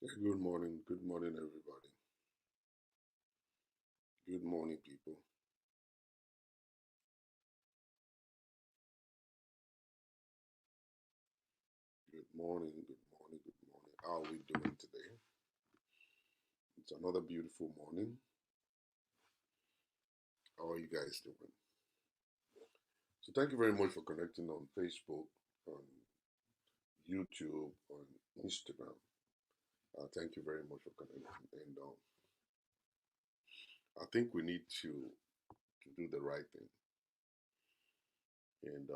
Good morning, everybody. Good morning, people. Good morning, good morning, good morning. How are we doing today? It's another beautiful morning. How are you guys doing? So, thank you very much for connecting on Facebook, on YouTube, on Instagram. Thank you very much for connecting. And I think we need to do the right thing. And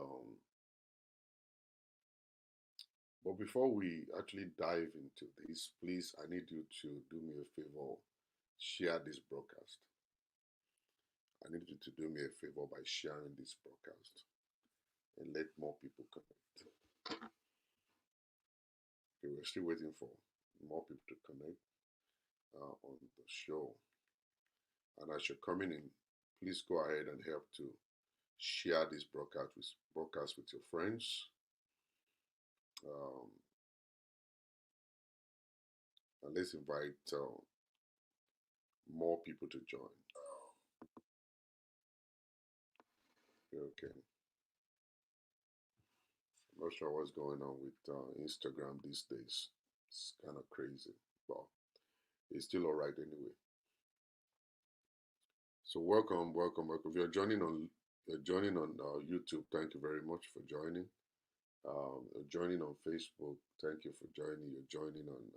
but before we actually dive into this, please, I need you to do me a favor. Share this broadcast. I need you to do me a favor by sharing this broadcast and let more people connect. Okay, we're still waiting for more people to connect on the show. And as you're coming in, please go ahead and help to share this broadcast with your friends. Um, and let's invite more people to join. Okay. I'm not sure what's going on with Instagram these days. It's kind of crazy. But it's still all right anyway. So welcome. If you're joining on YouTube, thank you very much for joining. Joining on Facebook, thank you for joining. You're joining on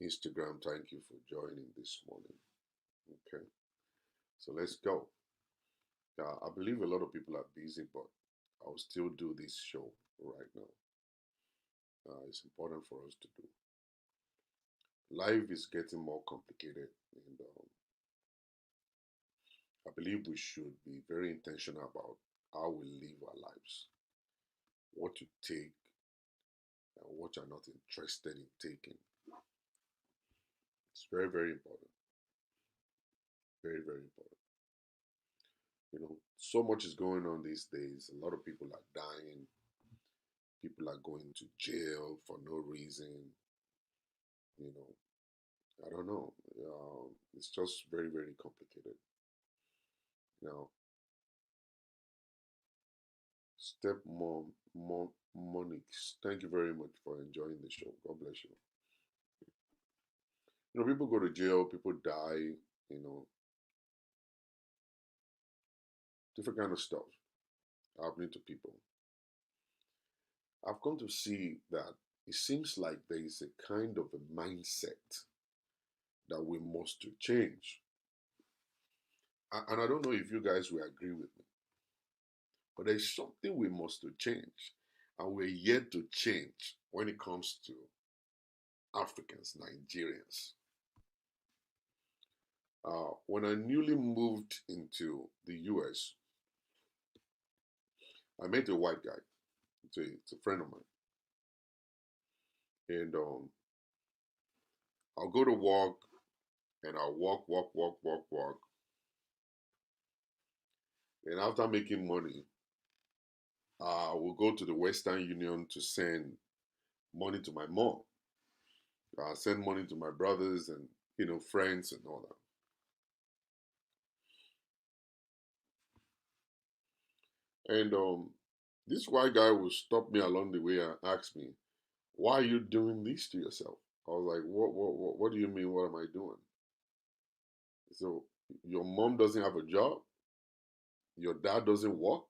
Instagram, thank you for joining this morning. Okay, so let's go. I believe a lot of people are busy, but I'll still do this show right now. It's important for us to do. Life is getting more complicated, and I believe we should be very intentional about how we live our lives, what you take, and what you're not interested in taking. It's very, very important. Very, very important. So much is going on these days. A lot of people are dying. People are going to jail for no reason. You know, I don't know. It's just very, very complicated. Now, step mom, Monix, thank you very much for enjoying the show. God bless you. People go to jail, people die. You know, different kind of stuff happening to people. I've come to see that it seems like there is a kind of a mindset that we must to change. And I don't know if you guys will agree with me, but there's something we must to change, and we're yet to change when it comes to Africans, Nigerians. When I newly moved into the US, I met a white guy. It's a friend of mine, and I'll go to work, and I'll walk, and after making money, we'll go to the Western Union to send money to my mom. Send money to my brothers and friends and all that. And this white guy will stop me along the way and ask me, "Why are you doing this to yourself?" I was like, "What do you mean? What am I doing?" So your mom doesn't have a job, your dad doesn't work,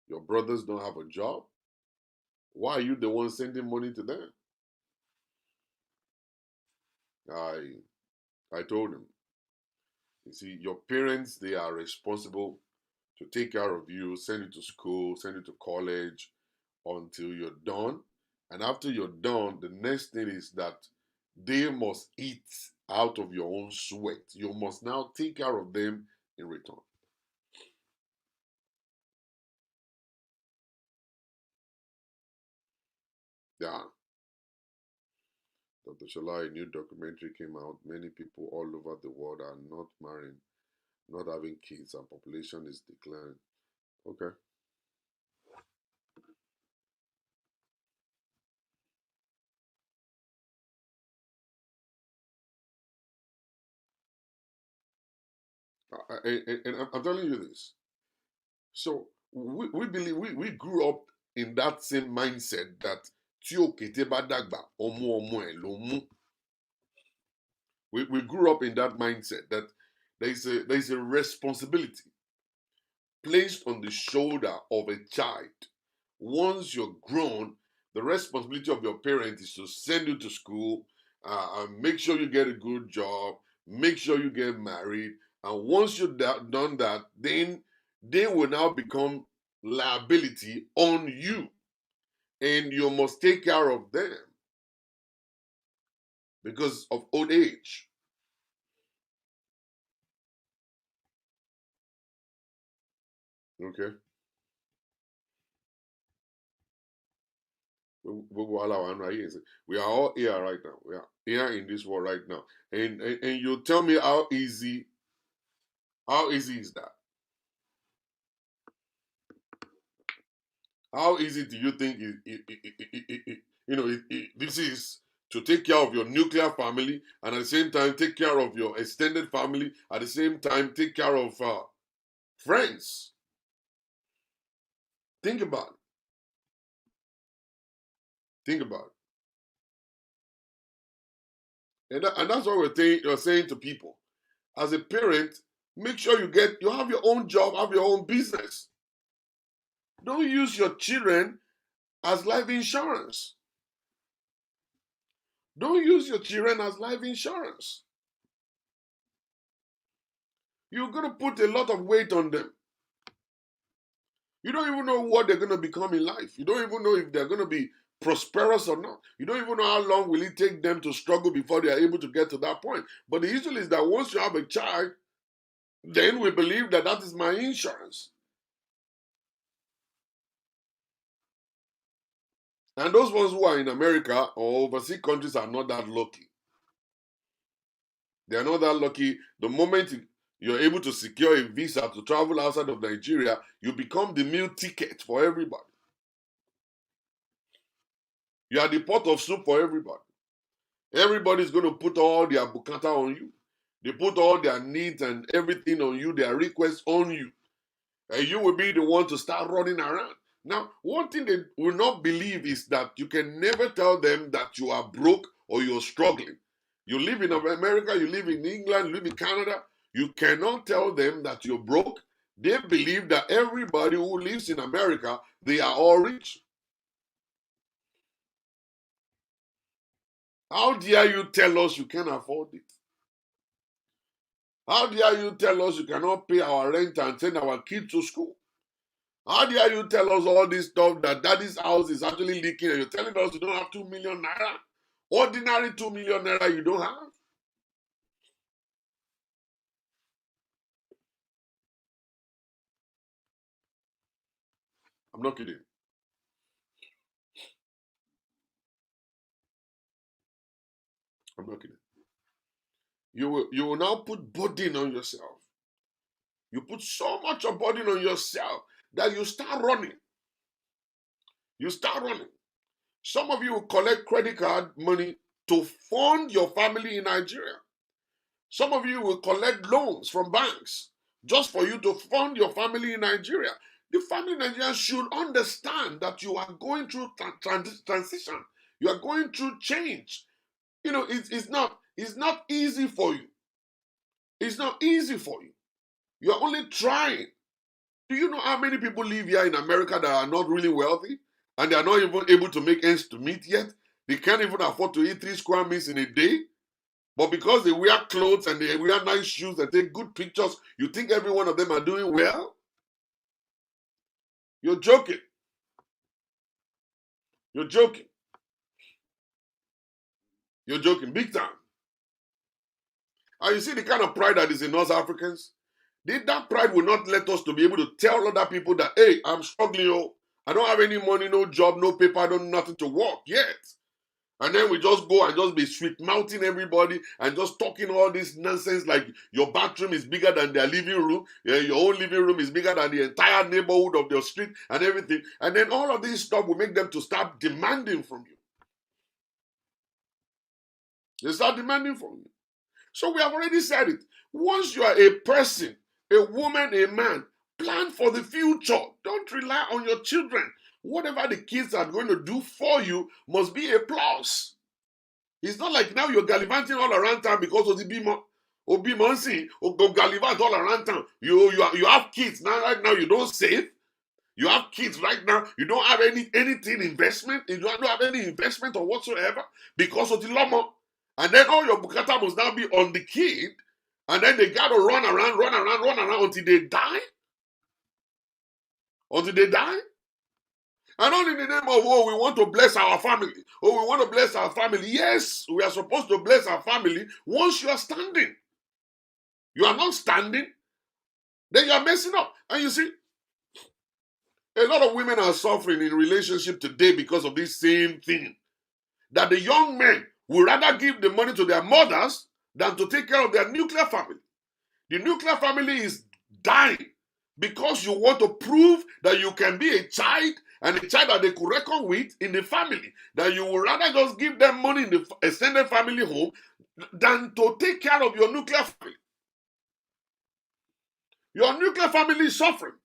your brothers don't have a job. Why are you the one sending money to them? I I told him, you see, your parents, they are responsible to take care of you, send you to school, send you to college until you're done. And after you're done, the next thing is that they must eat out of your own sweat. You must now take care of them in return. Yeah, Dr. Shala, a new documentary came out. Many people all over the world are not marrying, not having kids, and population is declining. Okay. And I'm telling you this. So we believe we grew up in that same mindset that tí òkété bá dàgbà, ọmọ ẹ̀ ló mú. We grew up in that mindset that there is a responsibility placed on the shoulder of a child. Once you're grown, the responsibility of your parent is to send you to school, and make sure you get a good job, make sure you get married, and once you've done that, then they will now become liability on you, and you must take care of them because of old age. Okay. We are all here right now. We are here in this world right now. And you tell me how easy is that? How easy do you think this is to take care of your nuclear family and at the same time take care of your extended family, at the same time take care of friends? Think about it. Think about it. And that's what you're saying to people. As a parent, make sure you have your own job, have your own business. Don't use your children as life insurance. Don't use your children as life insurance. You're going to put a lot of weight on them. You don't even know what they're going to become in life. You don't even know if they're going to be prosperous or not. You don't even know how long will it take them to struggle before they are able to get to that point. But the issue is that once you have a child, then we believe that that is my insurance. And those ones who are in America or overseas countries are not that lucky. They are not that lucky. The moment you're able to secure a visa to travel outside of Nigeria, you become the meal ticket for everybody. You are the pot of soup for everybody. Everybody's going to put all their bukata on you. They put all their needs and everything on you, their requests on you. And you will be the one to start running around. Now, one thing they will not believe is that you can never tell them that you are broke or you're struggling. You live in America, you live in England, you live in Canada. You cannot tell them that you're broke. They believe that everybody who lives in America, they are all rich. How dare you tell us you can't afford it? How dare you tell us you cannot pay our rent and send our kids to school? How dare you tell us all this stuff that daddy's house is actually leaking and you're telling us you don't have 2 million naira? Ordinary 2 million naira you don't have? I'm not kidding. I'm not kidding. You will now put burden on yourself. You put so much of burden on yourself that you start running. You start running. Some of you will collect credit card money to fund your family in Nigeria. Some of you will collect loans from banks just for you to fund your family in Nigeria. The family in Nigeria should understand that you are going through transition. You are going through change. It's not easy for you. It's not easy for you. You're only trying. Do you know how many people live here in America that are not really wealthy and they are not even able to make ends to meet yet? They can't even afford to eat 3 square meals in a day. But because they wear clothes and they wear nice shoes and take good pictures, you think every one of them are doing well? You're joking. You're joking. You're joking big time. And you see the kind of pride that is in us Africans? That pride will not let us to be able to tell other people that, hey, I'm struggling, oh. I don't have any money, no job, no paper, I don't nothing to work yet. And then we just go and just be sweet mouthing everybody and just talking all this nonsense like your bathroom is bigger than their living room. Yeah, your own living room is bigger than the entire neighborhood of your street and everything. And then all of this stuff will make them to start demanding from you. They start demanding from you. So we have already said it. Once you are a person A woman, a man, plan for the future. Don't rely on your children. Whatever the kids are going to do for you must be a plus. It's not like now you're gallivanting all around town because of the bimo. Or bimonsi, or go gallivant all around town. You have kids now. Right now, you don't save. You have kids right now. You don't have anything investment. You don't have any investment or whatsoever because of the lama. And then all your bukata must now be on the kid. And then they got to run around until they die. Until they die. And all in the name of, oh, we want to bless our family. Oh, we want to bless our family. Yes, we are supposed to bless our family once you are standing. You are not standing, then you are messing up. And you see, a lot of women are suffering in relationship today because of this same thing. That the young men would rather give the money to their mothers than to take care of their nuclear family. The nuclear family is dying because you want to prove that you can be a child and a child that they could reckon with in the family. That you would rather just give them money in the extended family home than to take care of your nuclear family. Your nuclear family is suffering,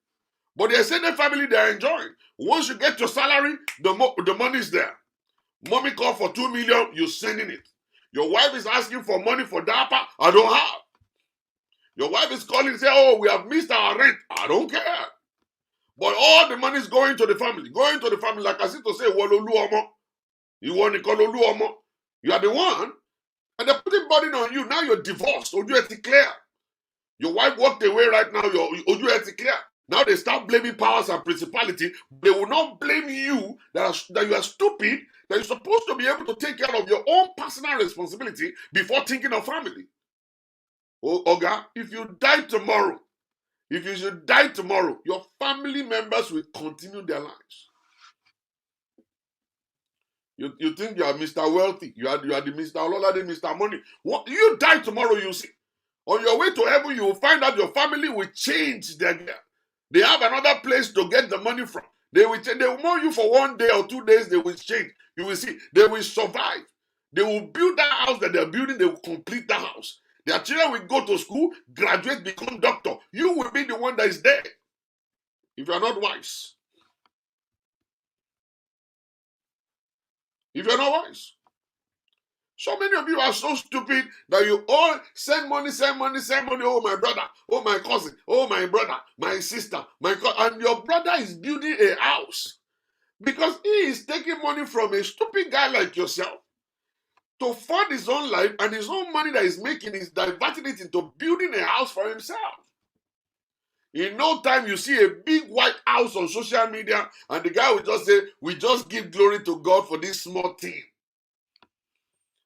but the extended family, they are enjoying. Once you get your salary, the money is there. Mommy called for 2 million, you're sending it. Your wife is asking for money for diaper, I don't have. Your wife is calling and say, oh, we have missed our rent. I don't care. But all the money is going to the family. Going to the family, like I said to say, you are the one, and they're putting burden on you. Now you're divorced. Or you declare. Your wife walked away right now. You declare. Now they start blaming powers and principality. They will not blame you that you are stupid, that you're supposed to be able to take care of your own personal responsibility before thinking of family. Oh, Oga, if you die tomorrow, if you should die tomorrow, your family members will continue their lives. You think you are Mr. Wealthy, you are the Mr. Ololade, Mr. Money. What you die tomorrow, you see. On your way to heaven, you will find out your family will change their gear. They have another place to get the money from. They will mourn you for 1 day or 2 days, they will change. You will see, they will survive. They will build that house that they're building, they will complete the house. Their children will go to school, graduate, become doctor. You will be the one that is there if you are not wise. If you're not wise. So many of you are so stupid that you all send money. Oh, my brother. Oh, my cousin. Oh, my brother. My sister. And your brother is building a house because he is taking money from a stupid guy like yourself to fund his own life, and his own money that he's making is diverting it into building a house for himself. In no time, you see a big white house on social media, and the guy will just say, we just give glory to God for this small thing.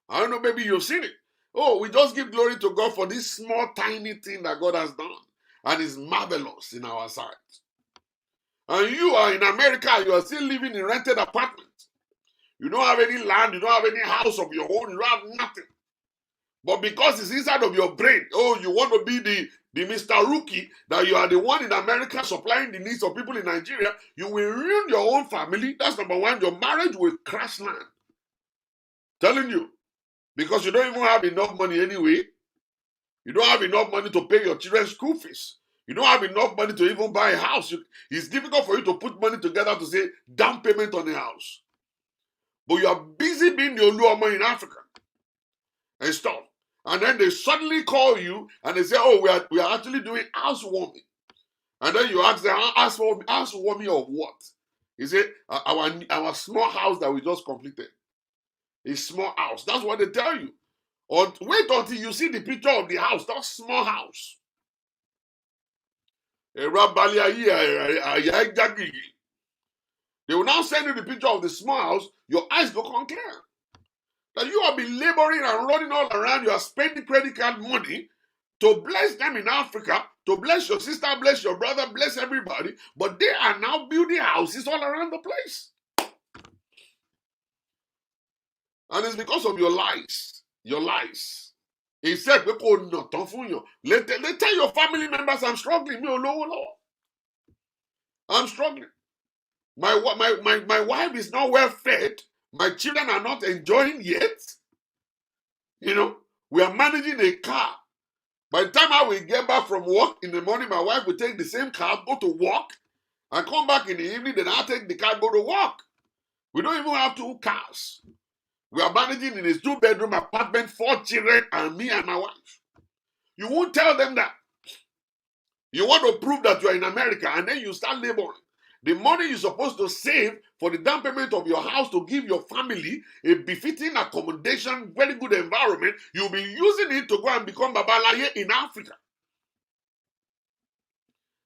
I don't know, maybe you've seen it. Oh, we just give glory to God for this small, tiny thing that God has done. And it's marvelous in our sight. And you are in America, you are still living in rented apartments. You don't have any land, you don't have any house of your own, you don't have nothing. But because it's inside of your brain, oh, you want to be the Mr. Rookie, that you are the one in America supplying the needs of people in Nigeria, you will ruin your own family. That's number one. Your marriage will crash land. Telling you. Because you don't even have enough money anyway. You don't have enough money to pay your children's school fees. You don't have enough money to even buy a house. It's difficult for you to put money together to say down payment on a house. But you are busy being the Oluomo in Africa and stuff. And then they suddenly call you and they say, oh, we are actually doing housewarming. And then you ask them, housewarming of what? He said, our small house that we just completed. A small house. That's what they tell you. Or wait until you see the picture of the house. That small house. They will now send you the picture of the small house. Your eyes go clear. That you have been laboring and running all around. You are spending credit card money to bless them in Africa, to bless your sister, bless your brother, bless everybody. But they are now building houses all around the place. And it's because of your lies. Your lies. He said, they tell your family members, I'm struggling. I'm struggling. My wife is not well fed. My children are not enjoying yet. You know, we are managing a car. By the time I will get back from work in the morning, my wife will take the same car, go to work, and come back in the evening, then I'll take the car, go to work. We don't even have 2 cars. We are managing in a 2-bedroom apartment, 4 children, and me and my wife. You won't tell them that. You want to prove that you are in America, and then you start laboring. The money you're supposed to save for the down payment of your house to give your family a befitting accommodation, very good environment, you'll be using it to go and become Babalaye in Africa.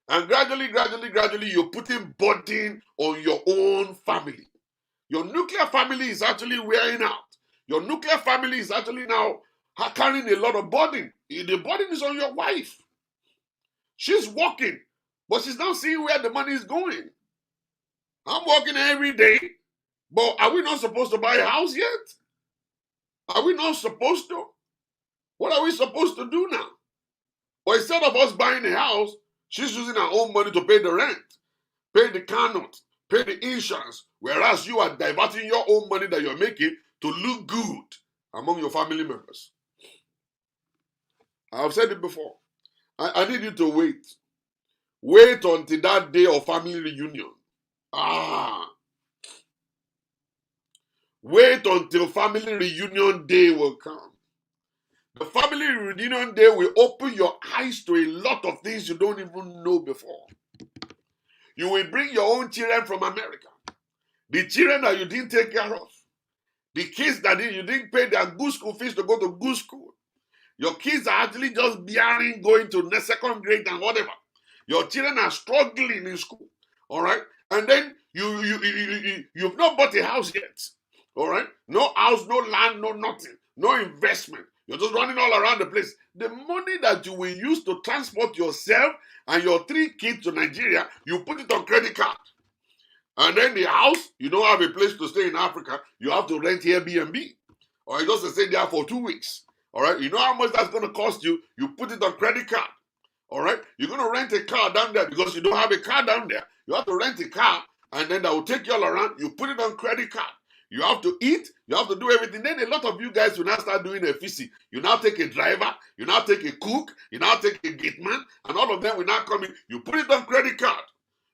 And gradually, you're putting burden on your own family. Your nuclear family is actually wearing out. Your nuclear family is actually now carrying a lot of burden. The burden is on your wife. She's working, but she's not seeing where the money is going. I'm working every day, but are we not supposed to buy a house yet? Are we not supposed to? What are we supposed to do now? But instead of us buying a house, she's using her own money to pay the rent, pay the car note, pay the insurance, whereas you are diverting your own money that you're making to look good among your family members. I've said it before. I need you to wait. Wait until that day of family reunion. Wait until family reunion day will come. The family reunion day will open your eyes to a lot of things you don't even know before. You will bring your own children from America. The children that you didn't take care of. The kids that you didn't pay their good school fees to go to good school. Your kids are actually just bearing going to the second grade and whatever. Your children are struggling in school. All right? And then you've not bought a house yet. All right? No house, no land, no nothing. No investment. You're just running all around the place. The money that you will use to transport yourself and your 3 kids to Nigeria, you put it on credit card. And then the house, you don't have a place to stay in Africa. You have to rent Airbnb. Or you just stay there for 2 weeks. All right? You know how much that's going to cost you? You put it on credit card. All right? You're going to rent a car down there because you don't have a car down there. You have to rent a car, and then that will take you all around. You put it on credit card. You have to eat. You have to do everything. Then a lot of you guys will now start doing a fisi. You now take a driver. You now take a cook. You now take a gate man. And all of them will now come in. You put it on credit card.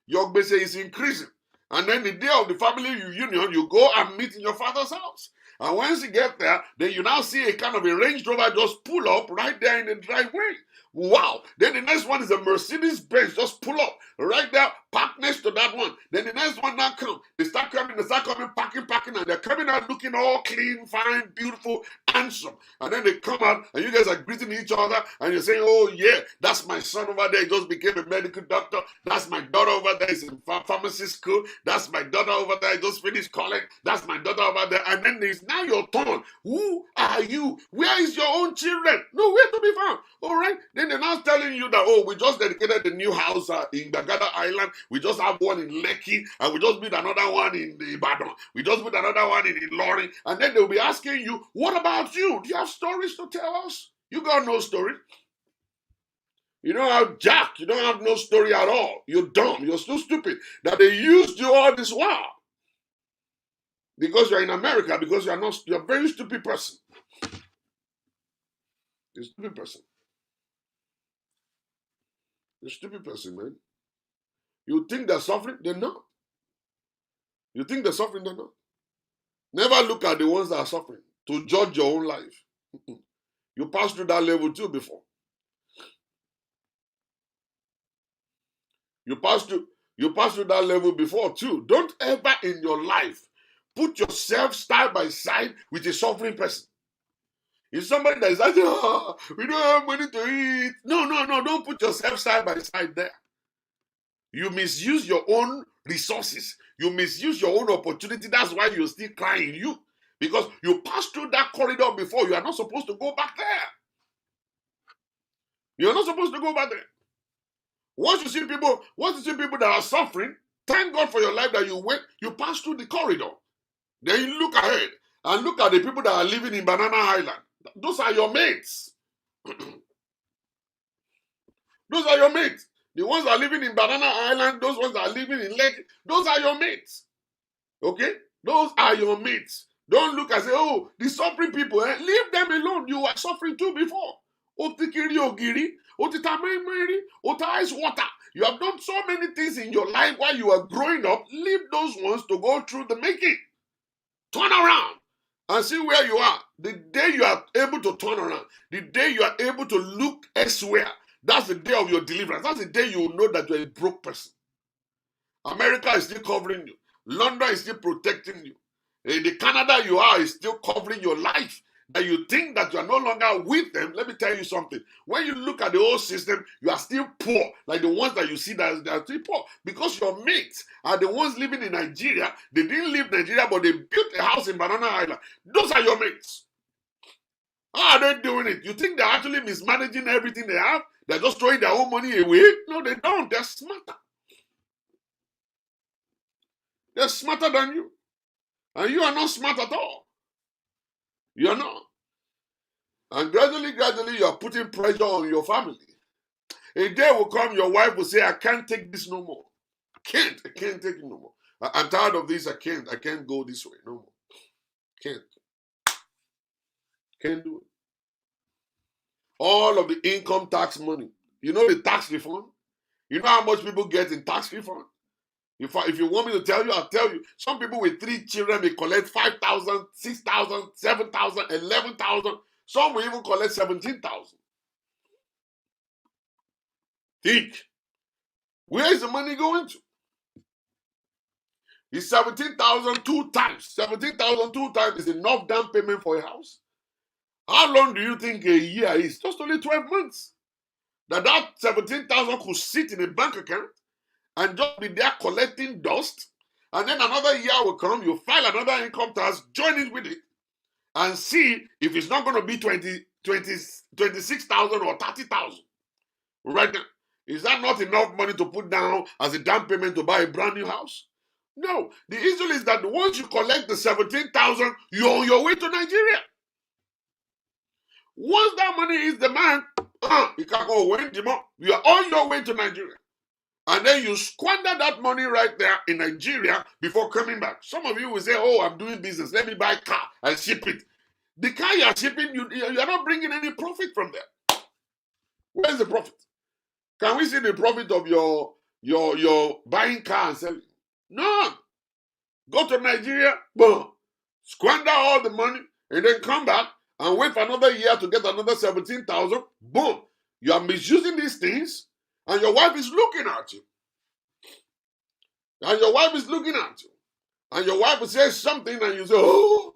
Your base is increasing. And then the day of the family reunion, you go and meet in your father's house. And once you get there, then you now see a kind of a Range Rover just pull up right there in the driveway. Wow. Then the next one is a Mercedes-Benz. Just pull up right there, park next to that one. Then the next one now come. They start coming, parking, and they're coming out looking all clean, fine, beautiful, handsome. And then they come out, and you guys are greeting each other, and you're saying, oh yeah, that's my son over there. He just became a medical doctor. That's my daughter over there. He's in pharmacy school. That's my daughter over there. He just finished college. That's my daughter over there. And then there's now your turn. Who are you? Where is your own children? Nowhere to be found. All right. Then they're now telling you that, oh, we just dedicated the new house in Bagada Island. We just have one in Lekki, and we just built another one in Ibadan. We just built another one in Ilorin. And then they'll be asking you, what about you? Do you have stories to tell us? You got no story. You don't have jack. You don't have no story at all. You're dumb. You're so stupid that they used you all this while. Because you're in America, because you're a very stupid person. You're a stupid person. You're a stupid person, man. You think they're suffering? They're not. You think they're suffering? They're not. Never look at the ones that are suffering to judge your own life. You passed through that level too before. You passed through that level before too. Don't ever in your life put yourself side by side with a suffering person. If somebody that is like, oh, we don't have money to eat. No, don't put yourself side by side there. You misuse your own resources. You misuse your own opportunity. That's why you're still crying. Because you passed through that corridor before. You are not supposed to go back there. You're not supposed to go back there. Once you see people that are suffering, thank God for your life that you passed through the corridor. Then you look ahead and look at the people that are living in Banana Island. Those are your mates. Those are your mates. The ones that are living in Banana Island, those ones that are living in Lake, those are your mates. Okay? Those are your mates. Don't look and say, oh, the suffering people, leave them alone. You were suffering too before. Otikiri ogiri, otitamaimari, ota ice water. You have done so many things in your life while you are growing up. Leave those ones to go through the making. Turn around and see where you are. The day you are able to turn around, the day you are able to look elsewhere, that's the day of your deliverance. That's the day you will know that you're a broke person. America is still covering you. London is still protecting you. The Canada you are is still covering your life. That you think that you are no longer with them. Let me tell you something. When you look at the whole system, you are still poor. Like the ones that you see that are still poor. Because your mates are the ones living in Nigeria. They didn't leave Nigeria, but they built a house in Banana Island. Those are your mates. How are they doing it? You think they're actually mismanaging everything they have? They're just throwing their own money away? No, they don't. They're smarter. They're smarter than you. And you are not smart at all. You are not. And gradually, you are putting pressure on your family. A day will come, your wife will say, I can't take this no more. I can't take it no more. I'm tired of this. I can't go this way no more. Can't do it. All of the income tax money. You know the tax refund? You know how much people get in tax refund? If you want me to tell you, I'll tell you. Some people with 3 children may collect 5,000, 6,000, 7,000, 11,000. Some will even collect 17,000. Think. Where is the money going to? It's 17,000 two times. 17,000 two times is enough down payment for a house. How long do you think a year is? Just only 12 months. That 17,000 could sit in a bank account and just be there collecting dust. And then another year will come, you file another income tax, join it with it, and see if it's not going to be 26,000 or 30,000. Right now. Is that not enough money to put down as a down payment to buy a brand new house? No. The issue is that once you collect the 17,000, you're on your way to Nigeria. Once that money is the man, you can go away. You are on your way to Nigeria. And then you squander that money right there in Nigeria before coming back. Some of you will say, oh, I'm doing business. Let me buy a car and ship it. The car you are shipping, you are not bringing any profit from there. Where's the profit? Can we see the profit of your buying car and selling? No. Go to Nigeria, boom, squander all the money, and then come back and wait for another year to get another 17,000. Boom. You are misusing these things, and your wife is looking at you. And your wife is looking at you. And your wife will say something, and you say, oh.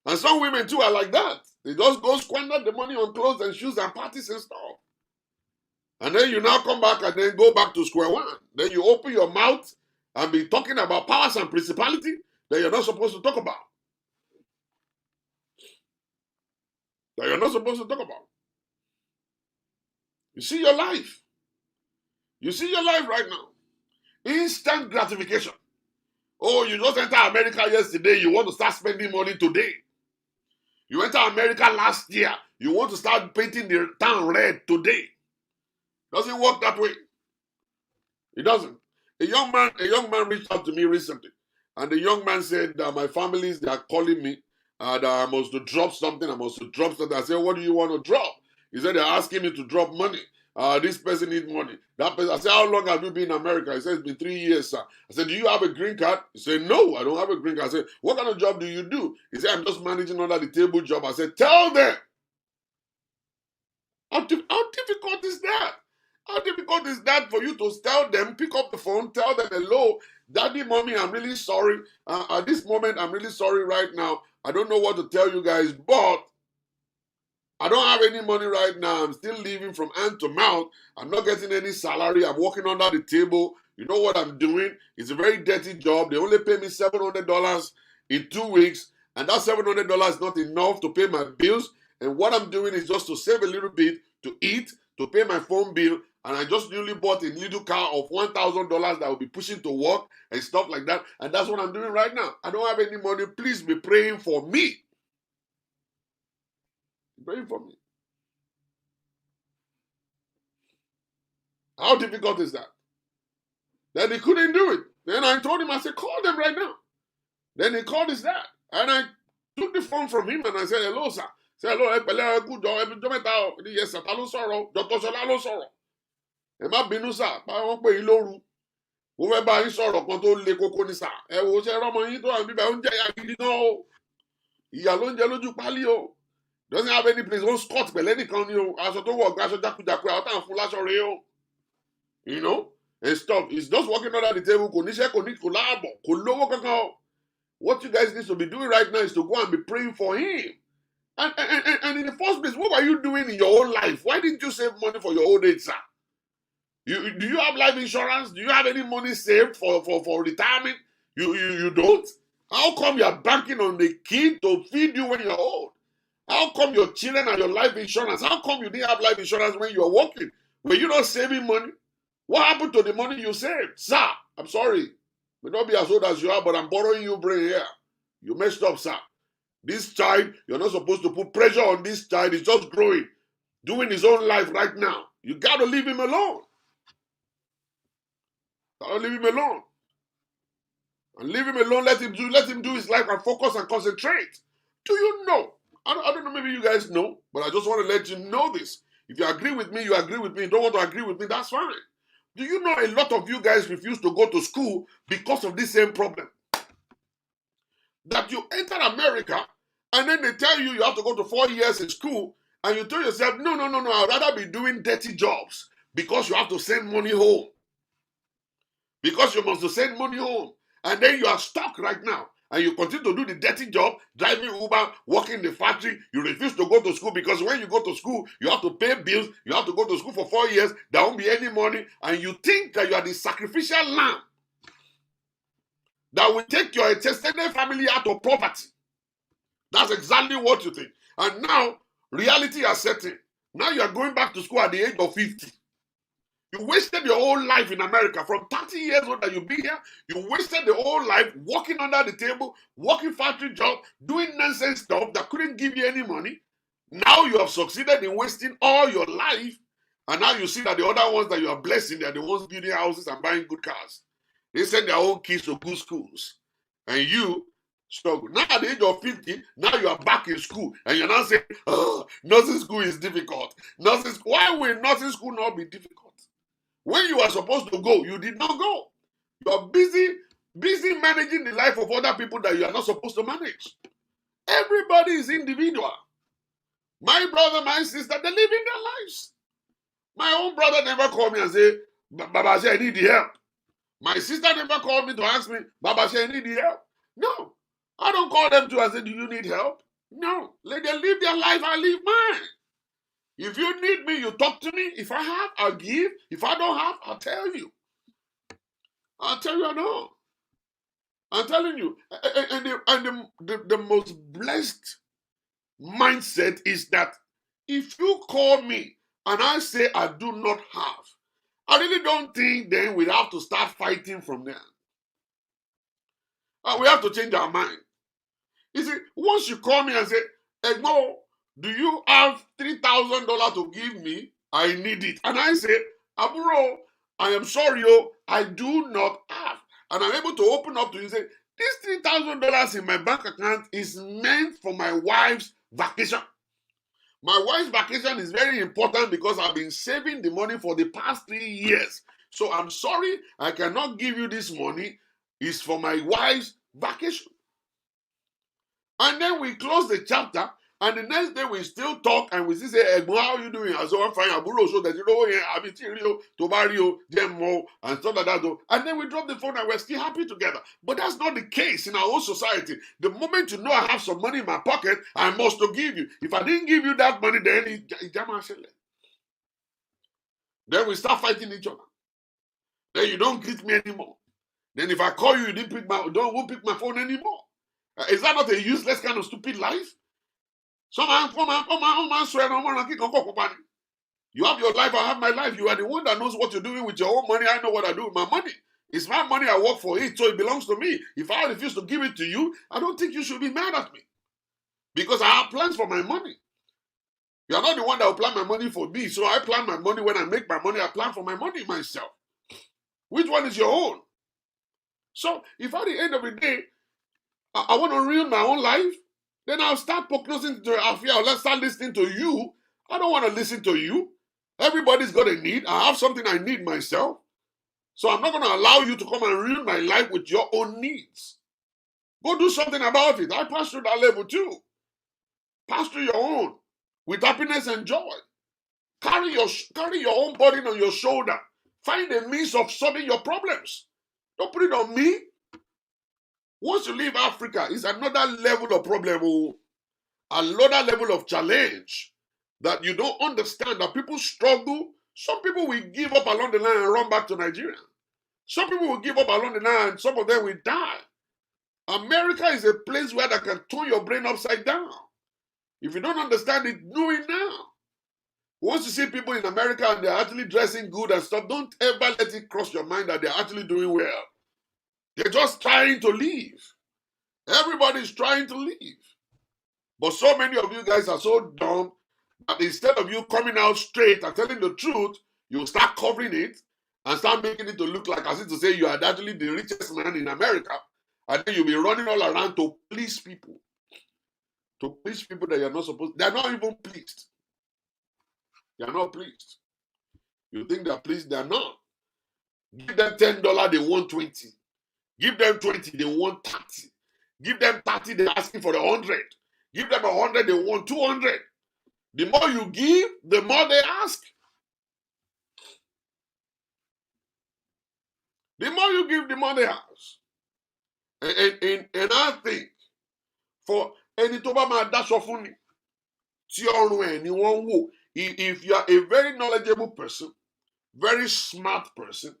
And some women too are like that. They just go squander the money on clothes and shoes and parties and stuff. And then you now come back and then go back to square one. Then you open your mouth and be talking about powers and principality that you're not supposed to talk about. That you're not supposed to talk about. You see your life. You see your life right now. Instant gratification. Oh, you just entered America yesterday. You want to start spending money today. You entered America last year. You want to start painting the town red today. Doesn't work that way. It doesn't. A young man reached out to me recently, and the young man said that my families, they are calling me that I must to drop something. I said, what do you want to drop? He said, they're asking me to drop money. This person needs money. That person, I said, how long have you been in America? He said, it's been 3 years, sir. I said, do you have a green card? He said, no, I don't have a green card. I said, what kind of job do you do? He said, I'm just managing under the table job. I said, tell them. How difficult is that? How difficult is that for you to tell them, pick up the phone, tell them, hello, daddy, mommy, I'm really sorry. At this moment, I'm really sorry right now. I don't know what to tell you guys, but I don't have any money right now. I'm still living from hand to mouth. I'm not getting any salary. I'm working under the table. You know what I'm doing? It's a very dirty job. They only pay me $700 in 2 weeks. And that $700 is not enough to pay my bills. And what I'm doing is just to save a little bit to eat, to pay my phone bill. And I just newly bought a little car of $1,000 that I'll be pushing to work and stuff like that. And that's what I'm doing right now. I don't have any money. Please be praying for me. Praying for me. How difficult is that? Then he couldn't do it. Then I told him, I said, call them right now. Then he called his dad. And I took the phone from him and I said, hello, sir. Say hello, ẹ pẹ̀lẹ́, ẹ kú jọ, ẹ jọ mẹ́ta o. Yes, sir, ta ló sọ̀rọ̀? Dr. Ṣọlá ló sọ̀rọ̀. Ẹ má bínú sà, pa wọ́n pè yín lóru. Mo fẹ́ bá yín sọ̀rọ̀ kan tó le koko ni sà. Ẹ wo ṣe rọ́mọ yín tó wà níbẹ̀, ó ń jẹ ìyà gidi gan o. Ìyà ló ń jẹ lójú pálí o. Doesn't have any place, ó ń scott pẹ̀lẹ́ nìkan ni o. Aṣọ tó wọ̀ aṣọ jákujàku, àwọn táwọn fún láṣọ rèé o. You know? And stuff. He's just walking under the table. Kò níṣẹ́, kò ní, kò láàbọ̀, kò lówó kankan o. What you guys need to be doing right now is to go and be praying for him. And in the first place, what were you doing in your own life? Why didn't you save money for your old age, sir? Do you have life insurance? Do you have any money saved for retirement? You don't? How come you're banking on the kid to feed you when you're old? How come your children and your life insurance? How come you didn't have life insurance when you're working? Were you not saving money? What happened to the money you saved? Sir, I'm sorry. May not be as old as you are, but I'm borrowing you brain here. You messed up, sir. This child, you're not supposed to put pressure on this child. He's just growing, doing his own life right now. You got to leave him alone. Got to leave him alone. And leave him alone. Let him do his life and focus and concentrate. Do you know? I don't know, maybe you guys know, but I just want to let you know this. If you agree with me, you agree with me. You don't want to agree with me, that's fine. Do you know a lot of you guys refuse to go to school because of this same problem? That you enter America and then they tell you have to go to 4 years in school and you tell yourself, no, I'd rather be doing dirty jobs because you have to send money home. Because you must send money home. And then you are stuck right now. And you continue to do the dirty job, driving Uber, working in the factory. You refuse to go to school because when you go to school, you have to pay bills. You have to go to school for 4 years. There won't be any money. And you think that you are the sacrificial lamb that will take your extended family out of poverty. That's exactly what you think. And now, reality has set in. Now you are going back to school at the age of 50. You wasted your whole life in America. From 30 years old that you've been here, you wasted the whole life working under the table, working factory job, doing nonsense stuff that couldn't give you any money. Now you have succeeded in wasting all your life. And now you see that the other ones that you are blessing, they are the ones building houses and buying good cars. They send their own kids to good schools. And you struggle. Now at the age of 50, now you are back in school. And you're now saying, oh, nursing school is difficult. Why will nursing school not be difficult? When you are supposed to go, you did not go. You are busy managing the life of other people that you are not supposed to manage. Everybody is individual. My brother, my sister, they're living their lives. My own brother never called me and said, Baba, I need the help. My sister never called me to ask me, Baba, I need the help. No. I don't call them to and say, do you need help? No. Let them live their life, I live mine. If you need me, you talk to me. If I have, I'll give. If I don't have, I'll tell you. I'll tell you I know. I'm telling you. And the most blessed mindset is that if you call me and I say I do not have, I really don't think then we have to start fighting from there. We have to change our mind. You see, once you call me and say, Egmo, do you have $3,000 to give me? I need it. And I say, Aburo, I am sorry, I do not have. And I'm able to open up to you and say, this $3,000 in my bank account is meant for my wife's vacation. My wife's vacation is very important because I've been saving the money for the past 3 years. So I'm sorry, I cannot give you this money. It's for my wife's vacation. And then we close the chapter, and the next day we still talk, and we still say, Egbo, how are you doing? I say, I'm fine, Aburo, so that you know, I'm in Rio, Tobario, Demo, and stuff like that. And then we drop the phone, and we're still happy together. But that's not the case in our own society. The moment you know I have some money in my pocket, I must to give you. If I didn't give you that money, then then we start fighting each other. Then you don't greet me anymore. Then if I call you, you won't pick my phone anymore. Is that not a useless kind of stupid life? You have your life, I have my life. You are the one that knows what you're doing with your own money. I know what I do with my money. It's my money, I work for it, so it belongs to me. If I refuse to give it to you, I don't think you should be mad at me. Because I have plans for my money. You are not the one that will plan my money for me. So I plan my money. When I make my money, I plan for my money myself. Which one is your own? So if at the end of the day, I want to ruin my own life, then I'll start prognosing to Afia, or let's start listening to you. I don't want to listen to you. Everybody's got a need. I have something I need myself. So I'm not going to allow you to come and ruin my life with your own needs. Go do something about it. I pass through that level too. Pass through your own with happiness and joy. Carry your own burden on your shoulder. Find a means of solving your problems. Don't put it on me. Once you leave Africa, it's another level of problem, another level of challenge that you don't understand, that people struggle. Some people will give up along the line and run back to Nigeria. Some people will give up along the line and some of them will die. America is a place where they can turn your brain upside down. If you don't understand it, do it now. Once you see people in America and they're actually dressing good and stuff, don't ever let it cross your mind that they're actually doing well. They're just trying to leave. Everybody's trying to leave. But so many of you guys are so dumb that instead of you coming out straight and telling the truth, you start covering it and start making it to look like as if to say you are actually the richest man in America. And then you'll be running all around to please people. To please people that you're not supposed to. They're not even pleased. They're not pleased. You think they're pleased? They're not. Give them $10, they want 20. Give them 20, they want 30. Give them 30, they're asking for 100. Give them 100, they want 200. The more you give, the more they ask. The more you give, the more they ask. And I think for any tó bá máa dáṣọ fún ni, tí ọrùn ẹ̀ ni wọ́n wò. If you are a very knowledgeable person, very smart person,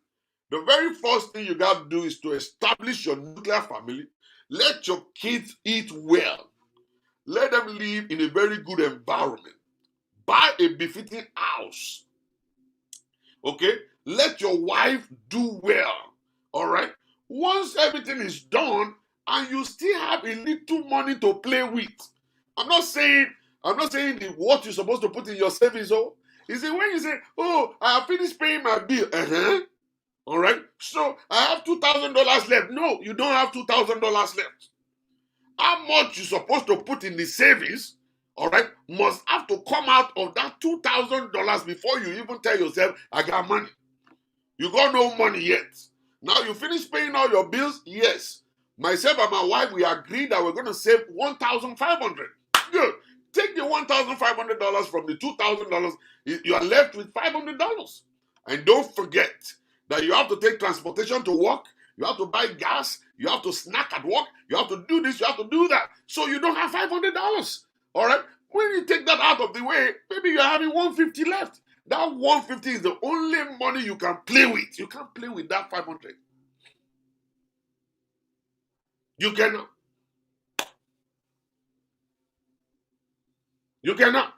the very first thing you got to do is to establish your nuclear family. Let your kids eat well. Let them live in a very good environment. Buy a befitting house. Okay? Let your wife do well. All right? Once everything is done and you still have a little money to play with. I'm not saying what you're supposed to put in your savings. Oh, is it when you say, oh, I have finished paying my bill. All right? So I have $2,000 left. No, you don't have $2,000 left. How much you're supposed to put in the savings, all right, must have to come out of that $2,000 before you even tell yourself, I got money. You got no money yet. Now you finish paying all your bills? Yes. Myself and my wife, we agreed that we're going to save $1,500. Good. Take the $1,500 from the $2,000. You are left with $500. And don't forget that you have to take transportation to work. You have to buy gas. You have to snack at work. You have to do this. You have to do that. So you don't have $500. All right? When you take that out of the way, maybe you're having $150 left. That $150 is the only money you can play with. You can't play with that $500. You cannot. You cannot.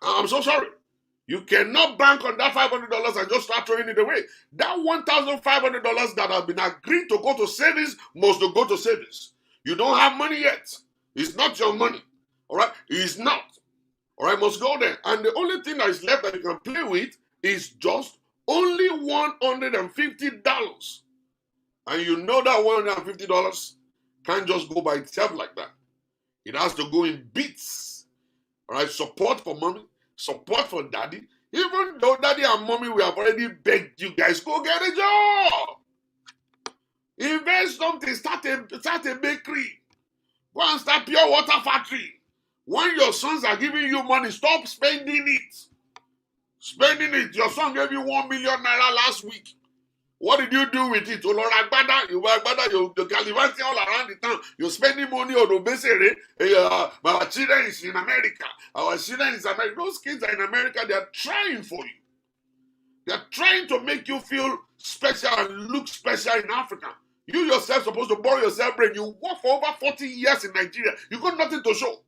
I'm so sorry. You cannot bank on that $500 and just start throwing it away. That $1,500 that has been agreed to go to savings must go to savings. You don't have money yet. It's not your money. All right? It's not. All right, must go there. And the only thing that is left that you can play with is just only $150. And you know that $150 can't just go by itself like that. It has to go in bits. All right, support for mommy, support for daddy. Even though daddy and mommy, we have already begged you guys, go get a job. Invest something, start a bakery. Go and start pure water factory. When your sons are giving you money, stop spending it. Spending it. Your son gave you 1 million naira last week. What did you do with it? You gallivanting all around the town. You're spending money on obesity. Our children is in America. Our children is America. Those kids are in America. They are trying for you. They are trying to make you feel special and look special in Africa. You yourself supposed to borrow yourself brain. You work for over 40 years in Nigeria. You got nothing to show.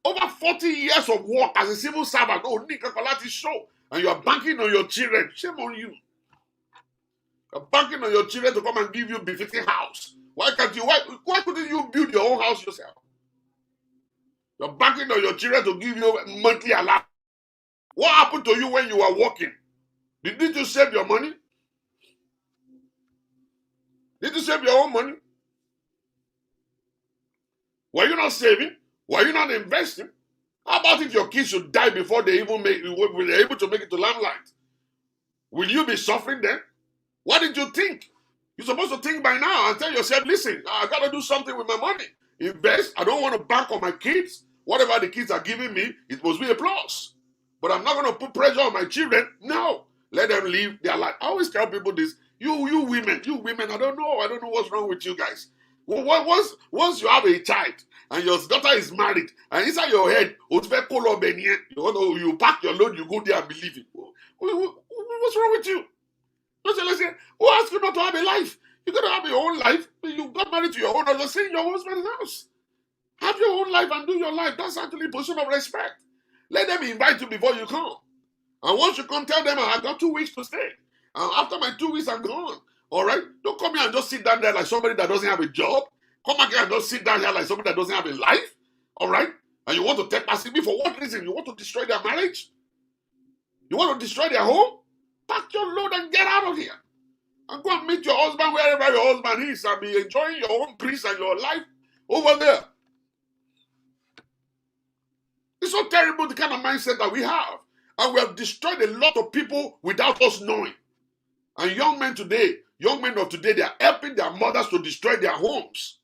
Over 40 years of work as a civil servant. Oh, Nika Kolati show. And you are banking on your children. Shame on you. You're banking on your children to come and give you a befitting house. Why couldn't you build your own house yourself? You're banking on your children to give you monthly allowance. What happened to you when you were working? Did you save your money? Did you save your own money? Were you not saving? Were you not investing? How about if your kids should die before they even were able to make it to limelight? Will you be suffering then? What did you think? You're supposed to think by now and tell yourself, listen, I got to do something with my money. Invest. I don't want to bank on my kids. Whatever the kids are giving me, it must be a plus. But I'm not going to put pressure on my children. No. Let them live their life. I always tell people this. You women, I don't know what's wrong with you guys. Once you have a child and your daughter is married, and inside your head, you pack your load, you go there and believe it. What's wrong with you? Don't say, listen, who asked you not to have a life? You got to have your own life. You got married to your own husband, stay in your husband's house. Have your own life and do your life. That's actually a position of respect. Let them invite you before you come. And once you come, tell them, I've got 2 weeks to stay. And after my 2 weeks, I'm gone. All right? Don't come here and just sit down there like somebody that doesn't have a job. Come back here and just sit down here like somebody that doesn't have a life. All right? And you want to take past me for what reason? You want to destroy their marriage? You want to destroy their home? Pack your load and get out of here. And go and meet your husband wherever your husband is and be enjoying your own peace and your life over there. It's so terrible, the kind of mindset that we have. And we have destroyed a lot of people without us knowing. And young men of today, they are helping their mothers to destroy their homes.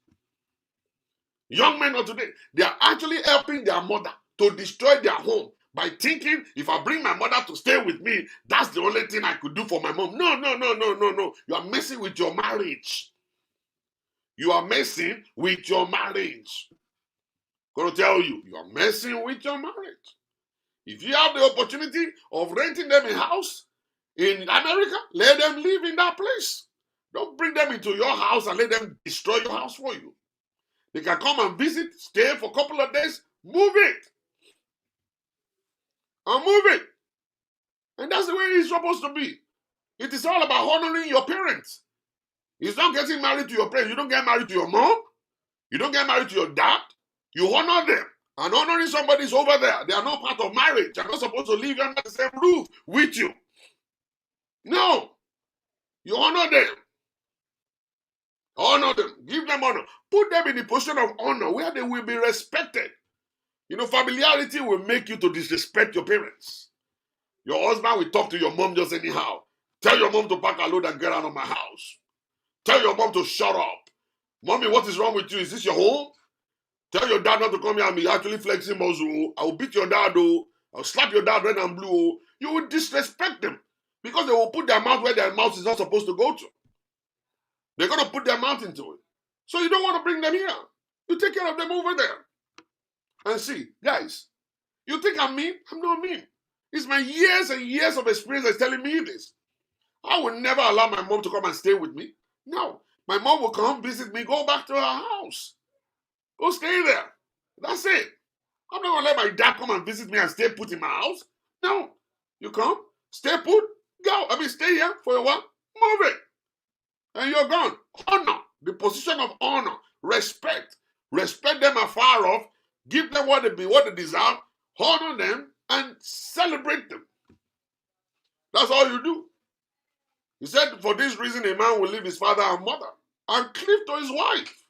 Young men of today, they are actually helping their mother to destroy their home by thinking, if I bring my mother to stay with me, that's the only thing I could do for my mom. No. You are messing with your marriage. You are messing with your marriage. I'm going to tell you, you are messing with your marriage. If you have the opportunity of renting them a house in America, let them live in that place. Don't bring them into your house and let them destroy your house for you. They can come and visit, stay for a couple of days, move it. And move it. And that's the way it's supposed to be. It is all about honoring your parents. It's not getting married to your parents. You don't get married to your mom. You don't get married to your dad. You honor them. And honoring somebody is over there. They are not part of marriage. They're not supposed to live under the same roof with you. No. You honor them. Honor them. Give them honor. Put them in the position of honor where they will be respected. You know, familiarity will make you to disrespect your parents. Your husband will talk to your mom just anyhow. Tell your mom to pack her load and get out of my house. Tell your mom to shut up. Mommy, what is wrong with you? Is this your home? Tell your dad not to come here and be actually flexing muscle. I will beat your dad, oh. I'll slap your dad red and blue, oh. You will disrespect them because they will put their mouth where their mouth is not supposed to go to. They're going to put their mouth into it. So you don't want to bring them here. You take care of them over there. And see, guys, you think I'm mean? I'm not mean. It's my years and years of experience that's telling me this. I will never allow my mom to come and stay with me. No. My mom will come visit me, go back to her house. Go stay there. That's it. I'm not going to let my dad come and visit me and stay put in my house. No. You come, stay put, go. Stay here for a while, move it. And you're gone. Honor. The position of honor. Respect. Respect them afar off. Give them what they deserve. Honor them and celebrate them. That's all you do. He said, for this reason, a man will leave his father and mother and cleave to his wife.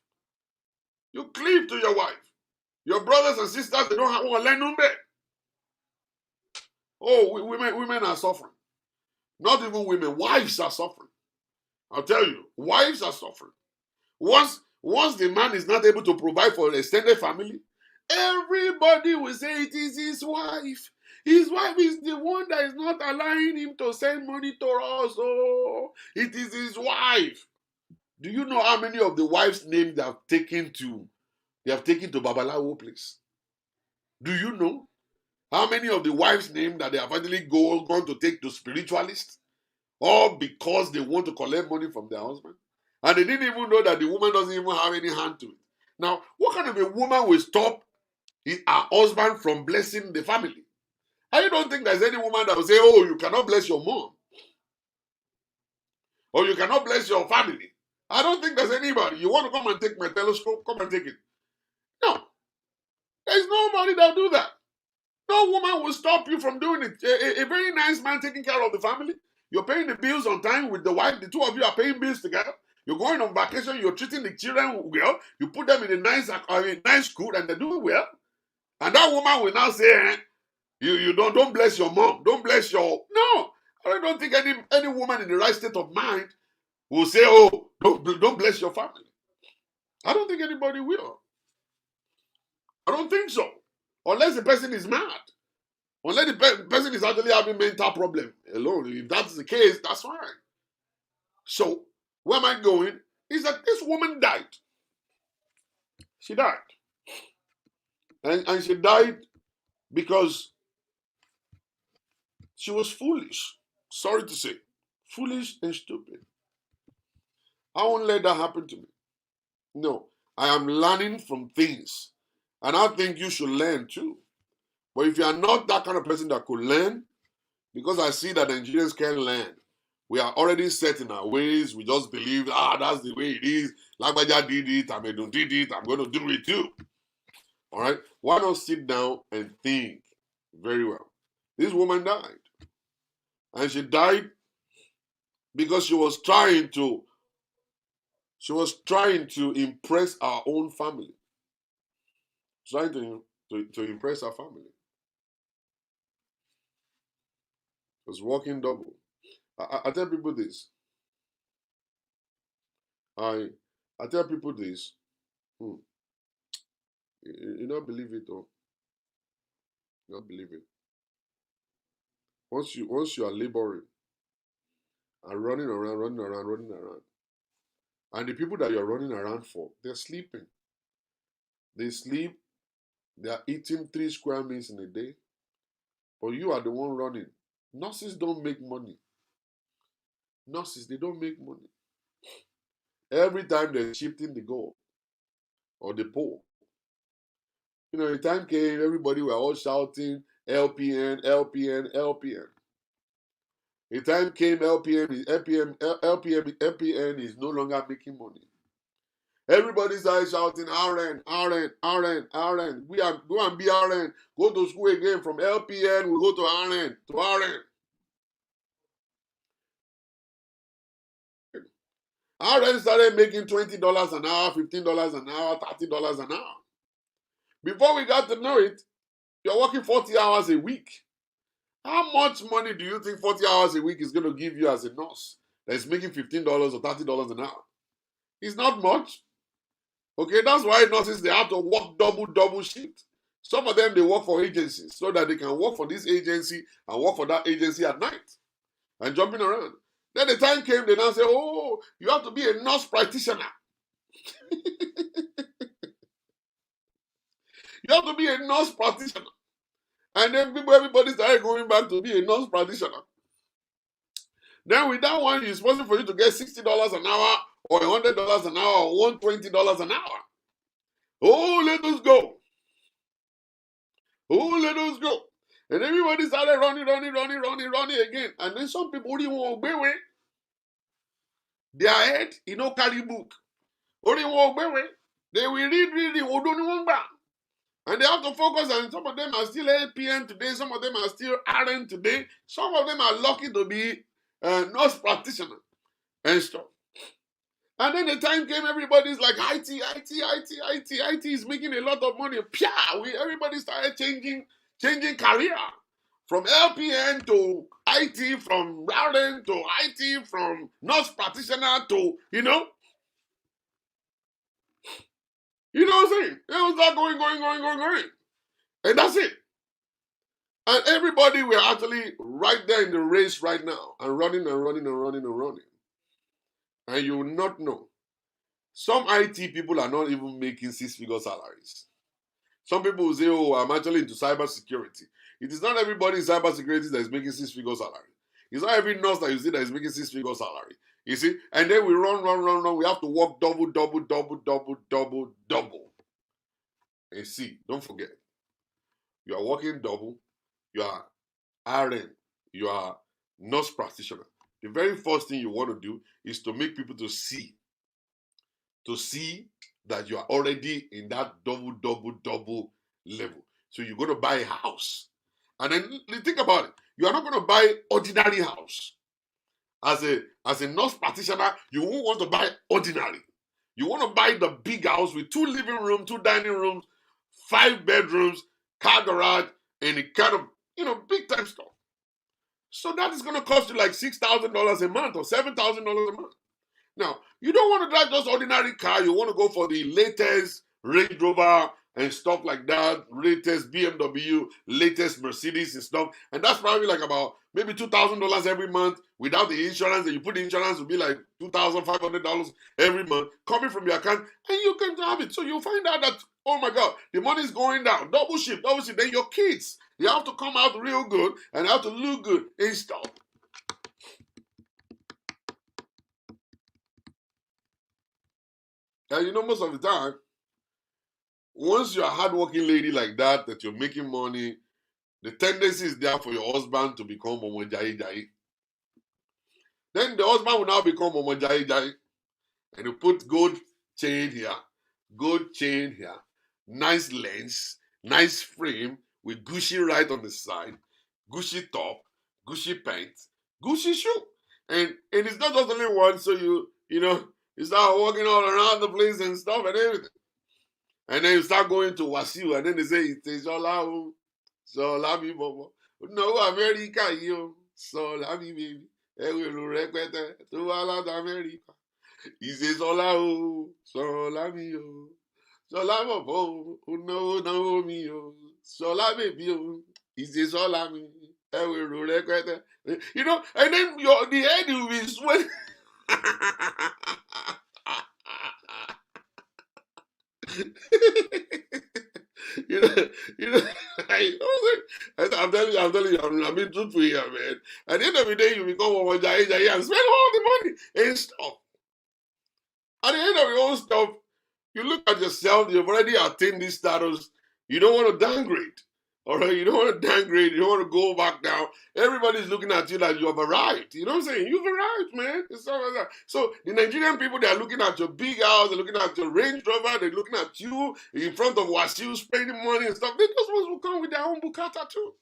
You cleave to your wife. Your brothers and sisters, they don't have one land on bed. Oh, women are suffering. Not even women, wives are suffering. I'll tell you, wives are suffering. Once the man is not able to provide for an extended family, everybody will say it is his wife. His wife is the one that is not allowing him to send money to us. Oh, it is his wife. Do you know how many of the wives' names they have taken to Babalawo place? Do you know how many of the wives' names that they have finally gone to take to spiritualists? All because they want to collect money from their husband. And they didn't even know that the woman doesn't even have any hand to it. Now, what kind of a woman will stop her husband from blessing the family? I don't think there's any woman that will say, oh, you cannot bless your mom. Or you cannot bless your family. I don't think there's anybody. You want to come and take my telescope? Come and take it. No. There's nobody that will do that. No woman will stop you from doing it. A very nice man taking care of the family. You're paying the bills on time with the wife. The two of you are paying bills together. You're going on vacation. You're treating the children well. You put them in a nice school, and they're doing well. And that woman will now say, you don't bless your mom. Don't bless your no. I don't think any woman in the right state of mind will say, oh, don't bless your family. I don't think anybody will. I don't think so. Unless the person is mad. Unless the person is actually having mental problem alone. If that's the case, that's fine. So, where am I going? Is that this woman died. She died. And she died because she was foolish. Sorry to say. Foolish and stupid. I won't let that happen to me. No. I am learning from things. And I think you should learn too. But if you are not that kind of person that could learn, because I see that Nigerians can learn, we are already set in our ways. We just believe, that's the way it is. Lagbaja did it, Amedun did it, I'm going to do it too. All right? Why not sit down and think very well? This woman died. And she died because she was trying to impress our own family. Trying to impress our family. Was working double. I tell people this. I tell people this. You don't believe it, though. You don't believe it. Once you are laboring and running around, and the people that you're running around for, they're sleeping. They sleep. They are eating 3 square meals in a day. But you are the one running. Nurses don't make money. Nurses, they don't make money. Every time they're shifting the goal or the pole. The time came, everybody were all shouting, LPN, LPN, LPN. The time came, LPN is no longer making money. Everybody started shouting, RN, RN, RN, RN. We are go and be RN. Go to school again from LPN, we go to RN, to RN. RN started making $20 an hour, $15 an hour, $30 an hour. Before we got to know it, you're working 40 hours a week. How much money do you think 40 hours a week is going to give you as a nurse that is making $15 or $30 an hour? It's not much. Okay, that's why nurses, they have to work double shift. Some of them, they work for agencies so that they can work for this agency and work for that agency at night and jumping around. Then the time came, they now say, oh, you have to be a nurse practitioner. You have to be a nurse practitioner. And then everybody started going back to be a nurse practitioner. Then with that one, it's possible for you to get $60 an hour or $100 an hour or $120 an hour. Oh, let us go. Oh, let us go. And everybody started running again. And then some people didn't want to obey. Their head, carry book. Only want to obey. They will read, and they have to focus, and some of them are still LPN today, some of them are still RN today, some of them are lucky to be nurse practitioner and stuff. And then the time came, everybody's like, IT is making a lot of money. Everybody started changing career. From LPN to IT, from RN to IT, from nurse practitioner to, You know what I'm saying? It was like going. And that's it. And everybody were actually right there in the race right now and running. And you will not know. Some IT people are not even making 6-figure salaries. Some people will say, oh, I'm actually into cybersecurity. It is not everybody in cybersecurity that is making 6-figure salary. It's not every nurse that you see that is making 6-figure salary. You see? And then we run. We have to work double. And see, don't forget, you are working double, you are RN, you are nurse practitioner. The very first thing you want to do is to make people to see that you are already in that double level. So you're going to buy a house. And then think about it. You are not going to buy ordinary house. as a nurse practitioner, you won't want to buy ordinary. You want to buy the big house with 2 living rooms, 2 dining rooms, 5 bedrooms, car garage, and it kind of, big time stuff. So that is going to cost you like $6,000 a month or $7,000 a month. Now, you don't want to drive just ordinary car. You want to go for the latest Range Rover and stuff like that, latest BMW, latest Mercedes and stuff. And that's probably like about maybe $2,000 every month without the insurance. And you put the insurance, will be like $2,500 every month coming from your account, and you can have it. So you'll find out that, oh my God, the money is going down. Double shift. Then your kids, they have to come out real good and have to look good and stuff. And most of the time, once you're a hardworking lady like that you're making money, the tendency is there for your husband to become Omonjai Jai. Then the husband will now become Omonjai Jai. And you put gold chain here, nice lens, nice frame with Gucci right on the side, Gucci top, Gucci pants, Gucci shoe. And it's not just only one, so you start walking all around the place and stuff and everything. And then you start going to Wasiu, and then they say, it's Shola, Shola mi bobo. No, America, yo. Shola mi baby. Ewelu rekwete, to ala America. He says, Shola, Shola mi yo. Shola bobo, no mi yo. Shola baby yo. He says, Shola mi. Ewelu rekwete. And then the head will be sweating. I'm telling you, I'm being truthful here, man. At the end of the day, you become a Jai and spend all the money and stuff. At the end of your own stuff, you look at yourself, you've already attained this status, you don't want to downgrade. All right, you don't want to downgrade, you don't want to go back down. Everybody's looking at you like you have arrived. You know what I'm saying? You've arrived, man. It's not like that. So the Nigerian people, they're looking at your big house, they're looking at your Range Rover, they're looking at you in front of Wasiu spending money and stuff. They just want to come with their own bukata too.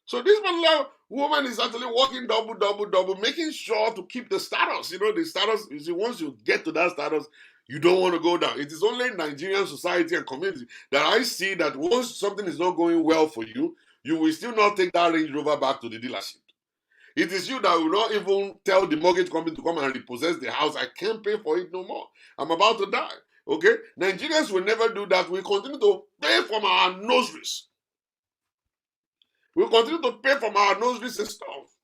So this particular woman is actually working double, making sure to keep the status. The status, you see, once you get to that status, you don't want to go down. It is only in Nigerian society and community that I see that once something is not going well for you, you will still not take that Range Rover back to the dealership. It is you that will not even tell the mortgage company to come and repossess the house. I can't pay for it no more. I'm about to die. Okay? Nigerians will never do that. We continue to pay from our nosaries. We continue to pay from our nosaries and stuff.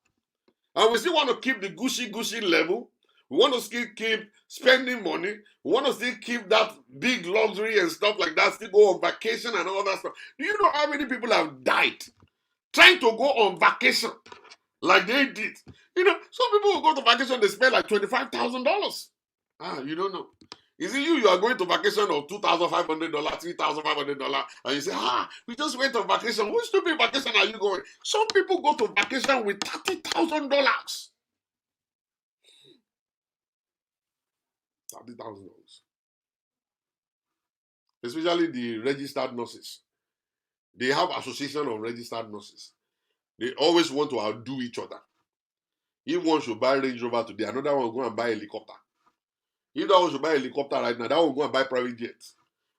And we still want to keep the Gucci level. We want to still keep spending money. We want to still keep that big luxury and stuff like that, still go on vacation and all that stuff. Do you know how many people have died trying to go on vacation like they did? Some people will go to vacation, they spend like $25,000. You don't know. Is it you are going to vacation of $2,500, $3,500, and you say, we just went on vacation. Which stupid vacation are you going? Some people go to vacation with $30,000. $30,000. Especially the registered nurses. They have association of registered nurses. They always want to outdo each other. If one should buy Range Rover today, another one will go and buy a helicopter. If that one should buy a helicopter right now, that one will go and buy private jets.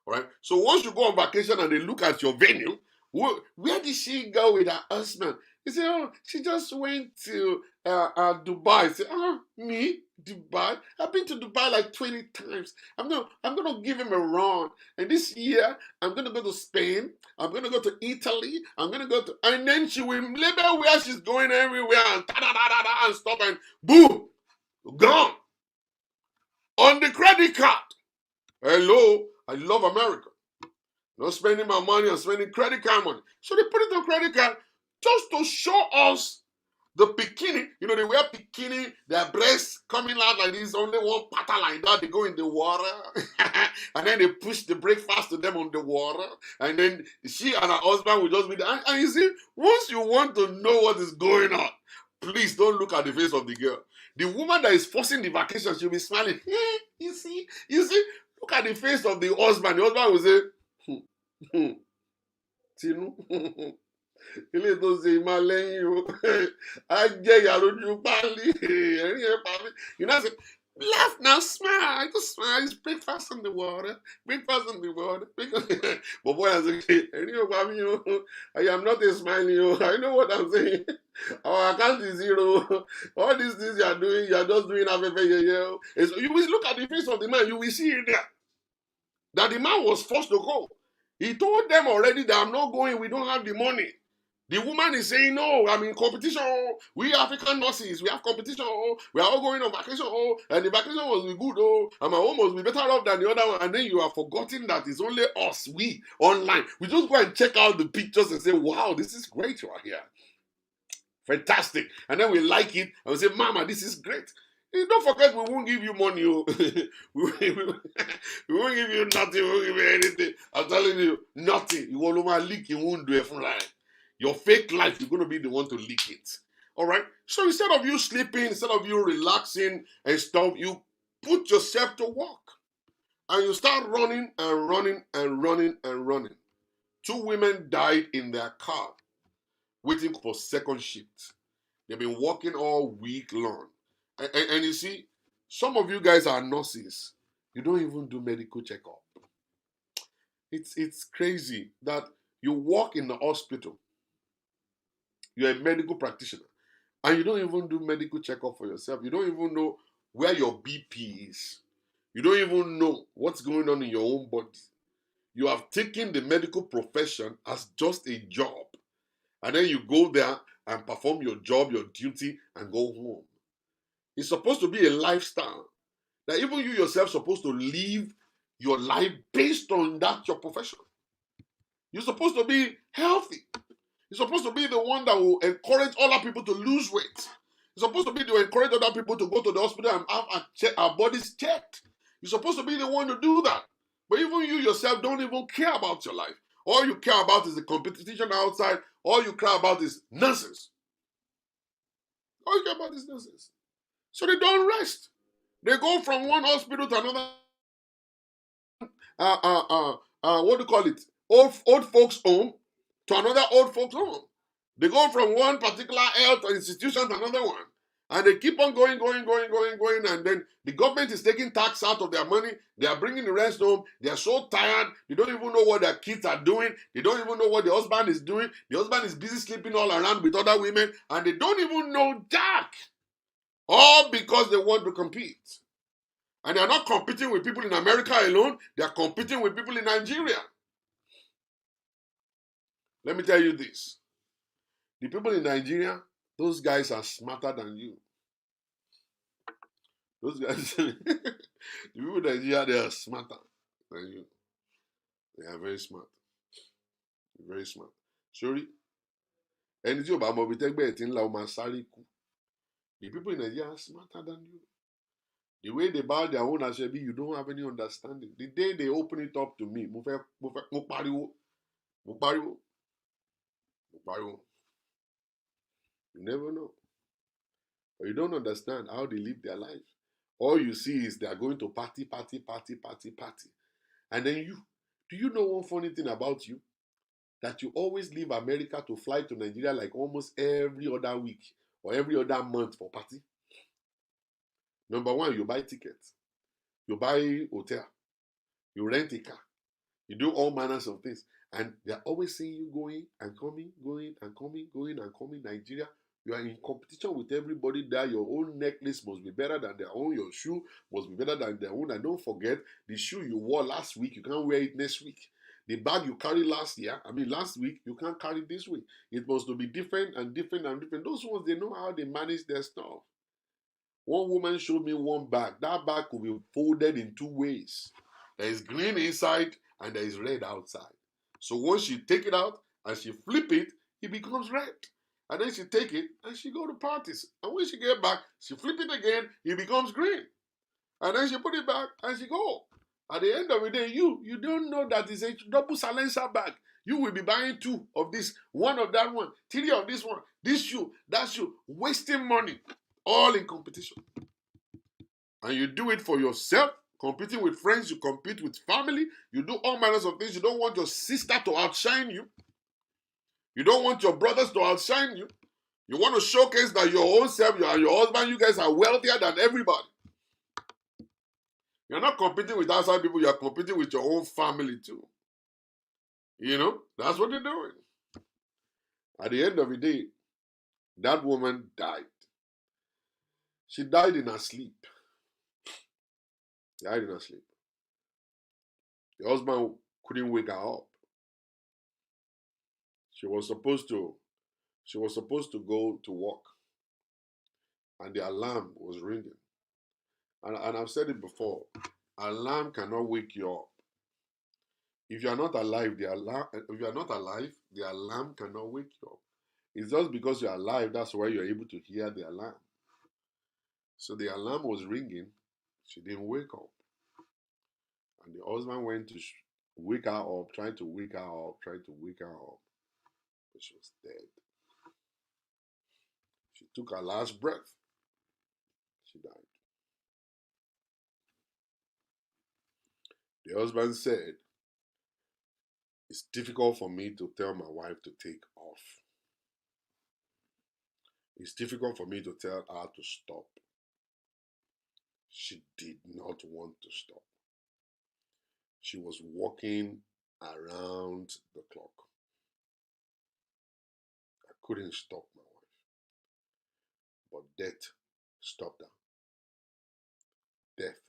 All right. So once you go on vacation and they look at your venue, where did she go with her husband? He said, oh, she just went to Dubai. He said, me? Dubai? I've been to Dubai like 20 times. I'm gonna give him a run. And this year, I'm gonna go to Spain. I'm gonna go to Italy. And then she will label where she's going everywhere and and stuff, and boom, gone. On the credit card. Hello, I love America. Not spending my money, I'm spending credit card money. So they put it on credit card just to show us the bikini. They wear bikini, their breasts coming out like this, only one pattern like that. They go in the water, and then they push the breakfast to them on the water, and then she and her husband will just be there. And you see, once you want to know what is going on, please don't look at the face of the girl. The woman that is forcing the vacation, she'll be smiling. You see, look at the face of the husband. The husband will say, Tinu. ilé tó ṣe máa lẹ́yìn o á jẹ́ ìyá lójú páálí ẹ̀rín ẹ̀ pa mí. You know, I say, laugh now, smile, just smile. It's breakfast in the water, breakfast in the water. But boy, I say, ẹ̀rín ẹ̀ pa mí o. I am not a smiling o. I know what I'm saying. Our account is zero. All these things you are doing, you are just doing afẹ́fẹ́ yẹyẹ. You will look at the face of the man, you will see it there. That the man was forced to go. He told them already that I'm not going, we don't have the money. The woman is saying, no, I'm in competition. We African nurses, we have competition. We are all going on vacation. And the vacation must be good. And my home must be better off than the other one. And then you are forgetting that it's only us, we, online. We just go and check out the pictures and say, wow, this is great right here. Fantastic. And then we like it. And we say, Mama, this is great. Don't forget, we won't give you money. We won't give you nothing. We won't give you anything. I'm telling you, nothing. You won't leak. You won't do it from life. Your fake life, you're going to be the one to leak it. All right? So instead of you sleeping, instead of you relaxing and stuff, you put yourself to work. And you start running and running and running and running. 2 women died in their car waiting for second shift. They've been working all week long. And you see, some of you guys are nurses. You don't even do medical checkup. It's crazy that you work in the hospital. You're a medical practitioner. And you don't even do medical checkup for yourself. You don't even know where your BP is. You don't even know what's going on in your own body. You have taken the medical profession as just a job. And then you go there and perform your job, your duty, and go home. It's supposed to be a lifestyle that even you yourself supposed to live your life based on that your profession. You're supposed to be healthy. You're supposed to be the one that will encourage other people to lose weight. You're supposed to be the one to encourage other people to go to the hospital and have our bodies checked. You're supposed to be the one to do that. But even you yourself don't even care about your life. All you care about is the competition outside. All you care about is nonsense. All you care about is nonsense. So they don't rest. They go from one hospital to another. What do you call it? Old folks home to another old folks home. They go from one particular health institution to another one. And they keep on going. And then the government is taking tax out of their money. They are bringing the rest home. They are so tired. They don't even know what their kids are doing. They don't even know what the husband is doing. The husband is busy sleeping all around with other women. And they don't even know jack. All because they want to compete. And they are not competing with people in America alone. They are competing with people in Nigeria. Let me tell you this. The people in Nigeria, those guys are smarter than you. Those guys, the people in Nigeria, they are smarter than you. They are very smart. Very smart. Sorry. Ẹni tí ò bá mọ ibi tẹ́gbẹ́ ẹ̀ tí ń la ọmọ sáré kú. The people in Nigeria are smarter than you. The way they bow their own aṣebi, you don't have any understanding. The day they open it up to me, mo pariwo. You never know. But you don't understand how they live their life. All you see is they are going to party. And then do you know one funny thing about you? That you always leave America to fly to Nigeria like almost every other week or every other month for party. Number one, you buy tickets. You buy hotel. You rent a car. You do all manners of things. And they're always seeing you going and coming, Nigeria. You are in competition with everybody there. Your own necklace must be better than their own. Your shoe must be better than their own. And don't forget, the shoe you wore last week, you can't wear it next week. The bag you carried last week, you can't carry this week. It must be different and different. Those ones, they know how they manage their stuff. One woman showed me one bag. That bag could be folded in 2 ways. There is green inside and there is red outside. So once she take it out and she flip it, it becomes red. And then she take it and she go to parties. And when she get back, she flip it again, it becomes green. And then she put it back and she go. At the end of the day, you don't know that it's a double silencer bag. You will be buying 2 of this, 1 of that one, 3 of this one, this shoe, that shoe, wasting money, all in competition. And you do it for yourself, competing with friends, you compete with family, you do all manners of things. You don't want your sister to outshine you. You don't want your brothers to outshine you. You want to showcase that your own self, you and your husband, you guys are wealthier than everybody. You're not competing with outside people, you're competing with your own family too. You know, that's what they're doing. At the end of the day, that woman died. She died in her sleep. Died in her sleep. The husband couldn't wake her up. She was supposed to go to work, and the alarm was ringing. And I've said it before, alarm cannot wake you up. If you are not alive, the alarm cannot wake you up. It's just because you're alive, that's why you're able to hear the alarm. So the alarm was ringing, she didn't wake up. And the husband went to wake her up, trying to wake her up, but she was dead. She took her last breath. She died. The husband said, it's difficult for me to tell my wife to take off. It's difficult for me to tell her to stop. She did not want to stop. She was walking around the clock. I couldn't stop my wife. But death stopped her. Death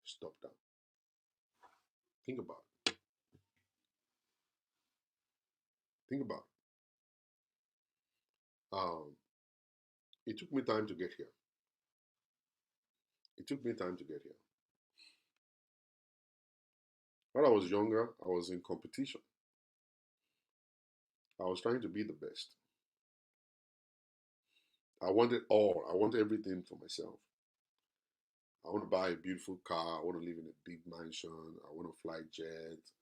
stopped her. Think about it. Think about it. It took me time to get here. It took me time to get here. When I was younger, I was in competition. I was trying to be the best. I wanted all. I wanted everything for myself. I want to buy a beautiful car. I want to live in a big mansion. I want to fly jets.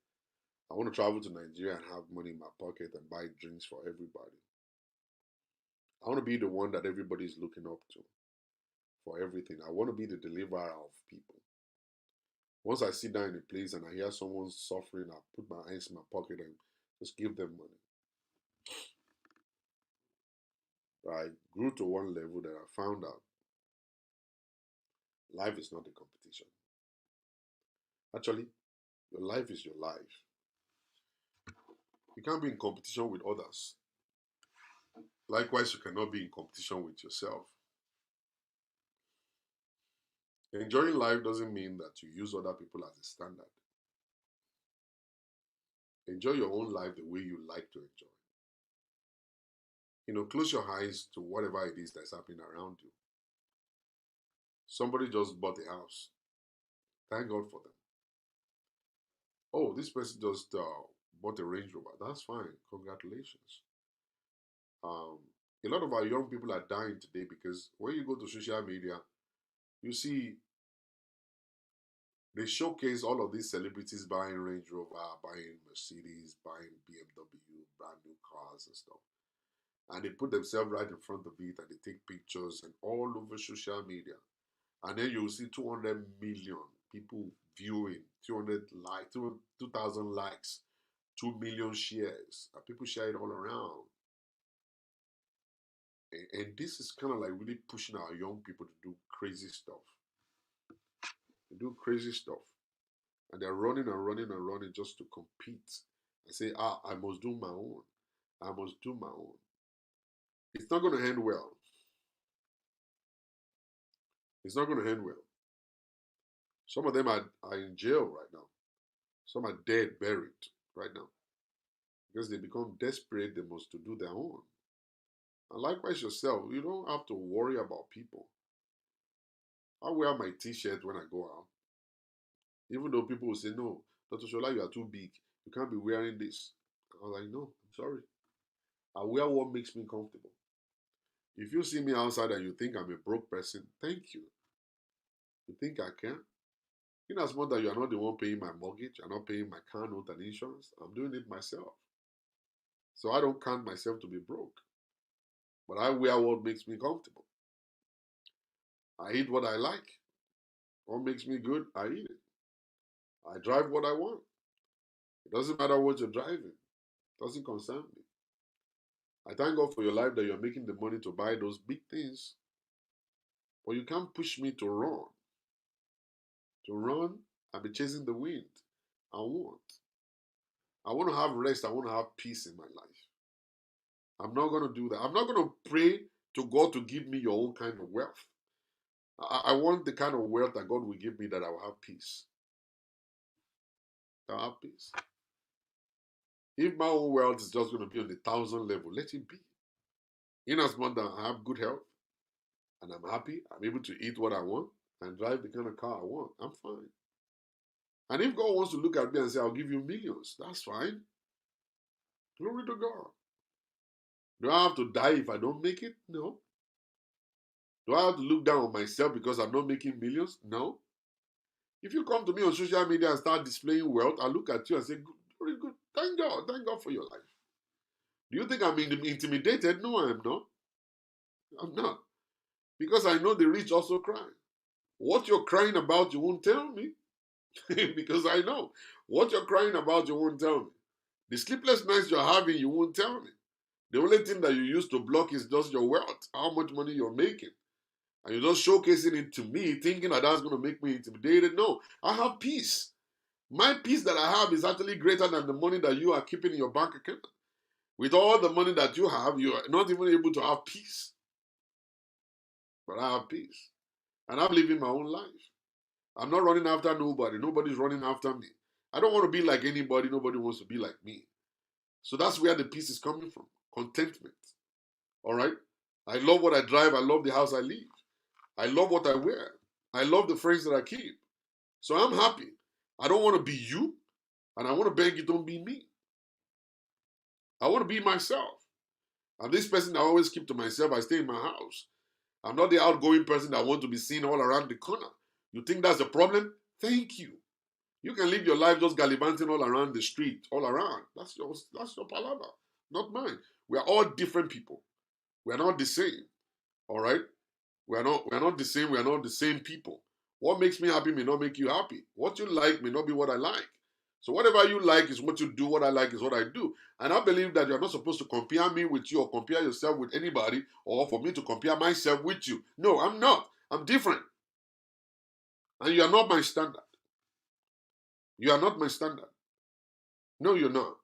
I want to travel to Nigeria and have money in my pocket and buy drinks for everybody. I want to be the one that everybody's looking up to for everything. I want to be the deliverer of people. Once I sit down in a place and I hear someone suffering, I put my hands in my pocket and just give them money. But I grew to one level that I found out life is not a competition. Actually, your life is your life. You can't be in competition with others. Likewise, you cannot be in competition with yourself. Enjoying life doesn't mean that you use other people as a standard. Enjoy your own life the way you like to enjoy. Close your eyes to whatever it is that's happening around you. Somebody just bought a house. Thank God for them. Oh, this person just bought a Range Rover. That's fine. Congratulations. Um, a lot of our young people are dying today because when you go to social media, you see they showcase all of these celebrities buying Range Rover, buying Mercedes, buying BMW, brand new cars and stuff. And they put themselves right in front of it and they take pictures and all over social media. And then you'll see 200 million people viewing, 200 likes, 2,000 likes, 2 million shares. And people share it all around. And this is kind of like really pushing our young people to do crazy stuff. They do crazy stuff. And they're running and running and running just to compete and say, I must do my own. I must do my own. It's not going to end well. It's not going to end well. Some of them are in jail right now. Some are dead, buried right now. Because they become desperate, they must to do their own. And likewise yourself, you don't have to worry about people. I wear my t-shirt when I go out. Even though people will say, no, Dr. Shola, you are too big. You can't be wearing this. I was like, no, I'm sorry. I wear what makes me comfortable. If you see me outside and you think I'm a broke person, thank you. You think I can? In as much that you are not the one paying my mortgage, you're not paying my car note and insurance, I'm doing it myself. So I don't count myself to be broke. But I wear what makes me comfortable. I eat what I like. What makes me good, I eat it. I drive what I want. It doesn't matter what you're driving. It doesn't concern me. I thank God for your life that you're making the money to buy those big things. But you can't push me to run. To run and be chasing the wind. I want. I want to have rest. I want to have peace in my life. I'm not going to do that. I'm not going to pray to God to give me your own kind of wealth. I want the kind of wealth that God will give me that I will have peace. I'll have peace. If my own wealth is just going to be on the 1,000 level, let it be. In as much that I have good health and I'm happy, I'm able to eat what I want and drive the kind of car I want, I'm fine. And if God wants to look at me and say, I'll give you millions, that's fine. Glory to God. Do I have to die if I don't make it? No. Do I have to look down on myself because I'm not making millions? No. If you come to me on social media and start displaying wealth, I look at you and say, good, very good. Thank God. Thank God for your life. Do you think I'm intimidated? No, I am not. I'm not. Because I know the rich also cry. What you're crying about, you won't tell me. Because I know. What you're crying about, you won't tell me. The sleepless nights you're having, you won't tell me. The only thing that you use to block is just your wealth, how much money you're making. And you're just showcasing it to me, thinking that that's going to make me intimidated. No, I have peace. My peace that I have is actually greater than the money that you are keeping in your bank account. With all the money that you are not even able to have peace. But I have peace. And I'm living my own life. I'm not running after nobody. Nobody's running after me. I don't want to be like anybody. Nobody wants to be like me. So that's where the peace is coming from. Contentment. All right? I love what I drive. I love the house I live. I love what I wear. I love the friends that I keep. So I'm happy. I don't want to be you. And I want to beg you, don't be me. I want to be myself. I'm this person I always keep to myself. I stay in my house. I'm not the outgoing person that want to be seen all around the corner. You think that's a problem? Thank you. You can live your life just gallivanting all around the street, all around. That's your palabra, not mine. We are all different people. We are not the same. All right? We are not the same. We are not the same people. What makes me happy may not make you happy. What you like may not be what I like. So whatever you like is what you do. What I like is what I do. And I believe that you're not supposed to compare me with you or compare yourself with anybody or for me to compare myself with you. No, I'm not. I'm different. And you are not my standard. You are not my standard. No, you're not.